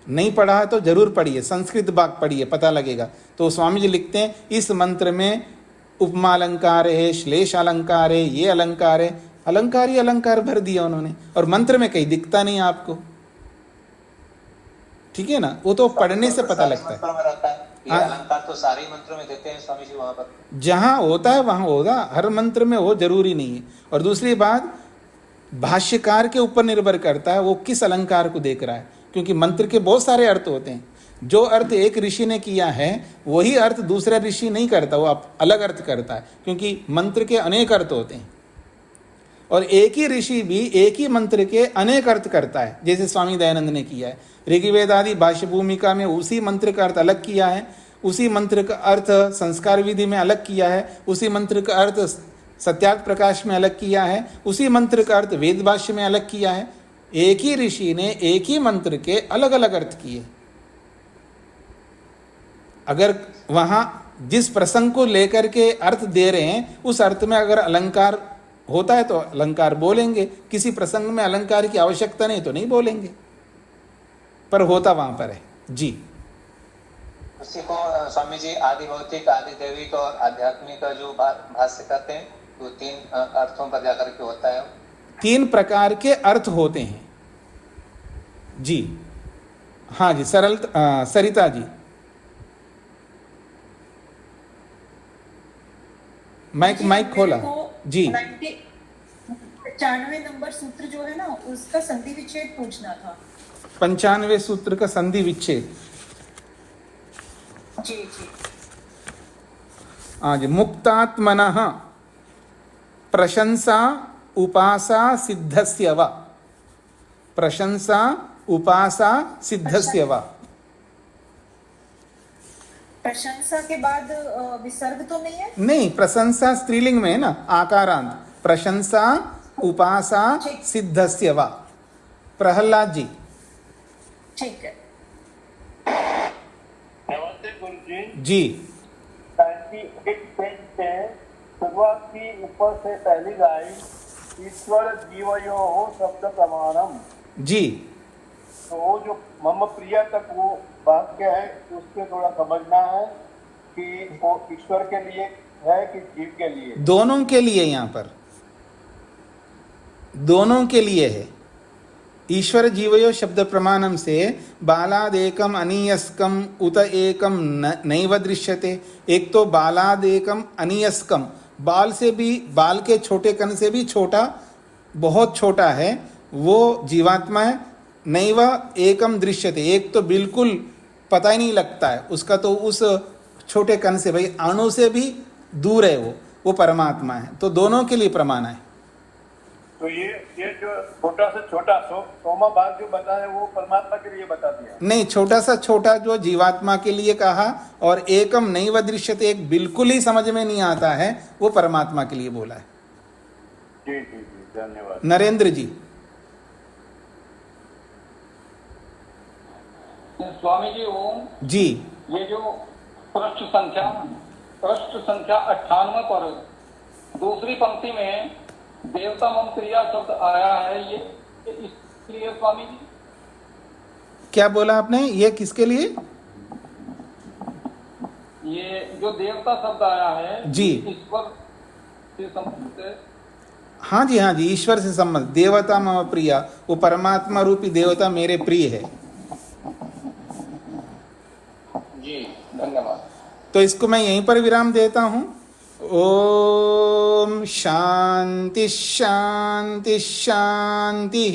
नहीं पढ़ा है तो जरूर पढ़िए, संस्कृत भाग पढ़िए, पता लगेगा। तो स्वामी जी लिखते हैं इस मंत्र में उपमा अलंकार है, श्लेष अलंकार है, ये अलंकार है, अलंकार ही अलंकार भर दिया उन्होंने, और मंत्र में कहीं दिखता नहीं आपको। ठीक है ना, वो तो पढ़ने से पता लगता है। ये अलंकार तो सारे ही मंत्रों में देते हैं स्वामी जी, वहां पर जहां होता है वहां होगा, हर मंत्र में हो जरूरी नहीं है। और दूसरी बात, भाष्यकार के ऊपर निर्भर करता है वो किस अलंकार को देख रहा है, क्योंकि मंत्र के बहुत सारे अर्थ होते हैं। जो अर्थ एक ऋषि ने किया है वही अर्थ दूसरा ऋषि नहीं करता, वो अलग अर्थ करता है, क्योंकि मंत्र के अनेक अर्थ होते हैं। और एक ही ऋषि भी एक ही मंत्र के अनेक अर्थ करता है, जैसे स्वामी दयानंद ने किया है। ऋग्वेद आदि भाष्य भूमिका में उसी मंत्र का अर्थ अलग किया है, उसी मंत्र का अर्थ संस्कार विधि में अलग किया है, उसी मंत्र का अर्थ सत्यार्थ प्रकाश में अलग किया है, उसी मंत्र का अर्थ वेद भाष्य में अलग किया है। एक ही ऋषि ने एक ही मंत्र के अलग अलग अर्थ किए। अगर वहां जिस प्रसंग को लेकर के अर्थ दे रहे हैं उस अर्थ में अगर अलंकार होता है तो अलंकार बोलेंगे, किसी प्रसंग में अलंकार की आवश्यकता नहीं तो नहीं बोलेंगे, पर होता वहां पर है। जी, उसी को स्वामी जी आदि भौतिक, आदि दैविक और आध्यात्मिक का जो भाष्य करते हैं, तो तीन अर्थों पर जाकर के होता है। 3 प्रकार के अर्थ होते हैं। जी हाँ जी, सरिता जी, माइक खोला जी। 95 नंबर सूत्र जो है ना, उसका संधि विच्छेद पूछना था। 95 सूत्र का संधि विच्छेद। जी जी हाँ जी। मुक्तात्मनः प्रशंसा उपासा सिद्धस्य वा, प्रशंसा उपासा सिद्धस्य वा। प्रशंसा के बाद विसर्ग तो नहीं है? नहीं, प्रशंसा स्त्रीलिंग में है ना, आकारांत। प्रशंसा उपासा सिद्धस्य वा। प्रहलाद जी। ठीक है नमस्ते गुरु जी। 98 पेज पे शुरुआत की ऊपर से पहली लाइन, ईश्वर जीवयो हो शब्द प्रमाणम। जी, तो वो जो मम प्रिय तक वो वाक्य है उसके थोड़ा समझना है कि वो ईश्वर के लिए है कि जीव के लिए। दोनों के लिए, यहाँ पर दोनों के लिए है। ईश्वर जीवयो शब्द प्रमाणम से बालादेकम अनीयस्कम उत एकम नैव दृश्यते। एक तो बालादेकम अनीयस्कम, बाल से भी, बाल के छोटे कण से भी छोटा, बहुत छोटा है, वो जीवात्मा है। नैव एकम दृश्यते, एक तो बिल्कुल पता ही नहीं लगता है उसका, तो उस छोटे कण से, भाई अणु से भी दूर है वो परमात्मा है। तो दोनों के लिए प्रमाण है। तो ये जो छोटा से छोटा सोमा भाग जो बता है वो परमात्मा के लिए बता दिया। नहीं, छोटा सा छोटा जो जीवात्मा के लिए कहा, और एकम नैव दृश्यते, एक बिल्कुल ही समझ में नहीं आता है, वो परमात्मा के लिए बोला है। जी जी जी, धन्यवाद। नरेंद्र जी। स्वामी जी ओम जी। ये जो पृष्ठ संख्या 98 पर दूसरी पंक्ति में देवता मम क्रिया शब्द आया है, ये इसलिए स्वामी जी क्या बोला आपने? ये किसके लिए? ये जो देवता शब्द आया है जी, ईश्वर से संबंधित है। हाँ जी, हाँ जी, ईश्वर से संबंध। देवता मम प्रिया, वो परमात्मा रूपी देवता मेरे प्रिय है। जी धन्यवाद। तो इसको मैं यहीं पर विराम देता हूं। ओम शांति शांति शांति।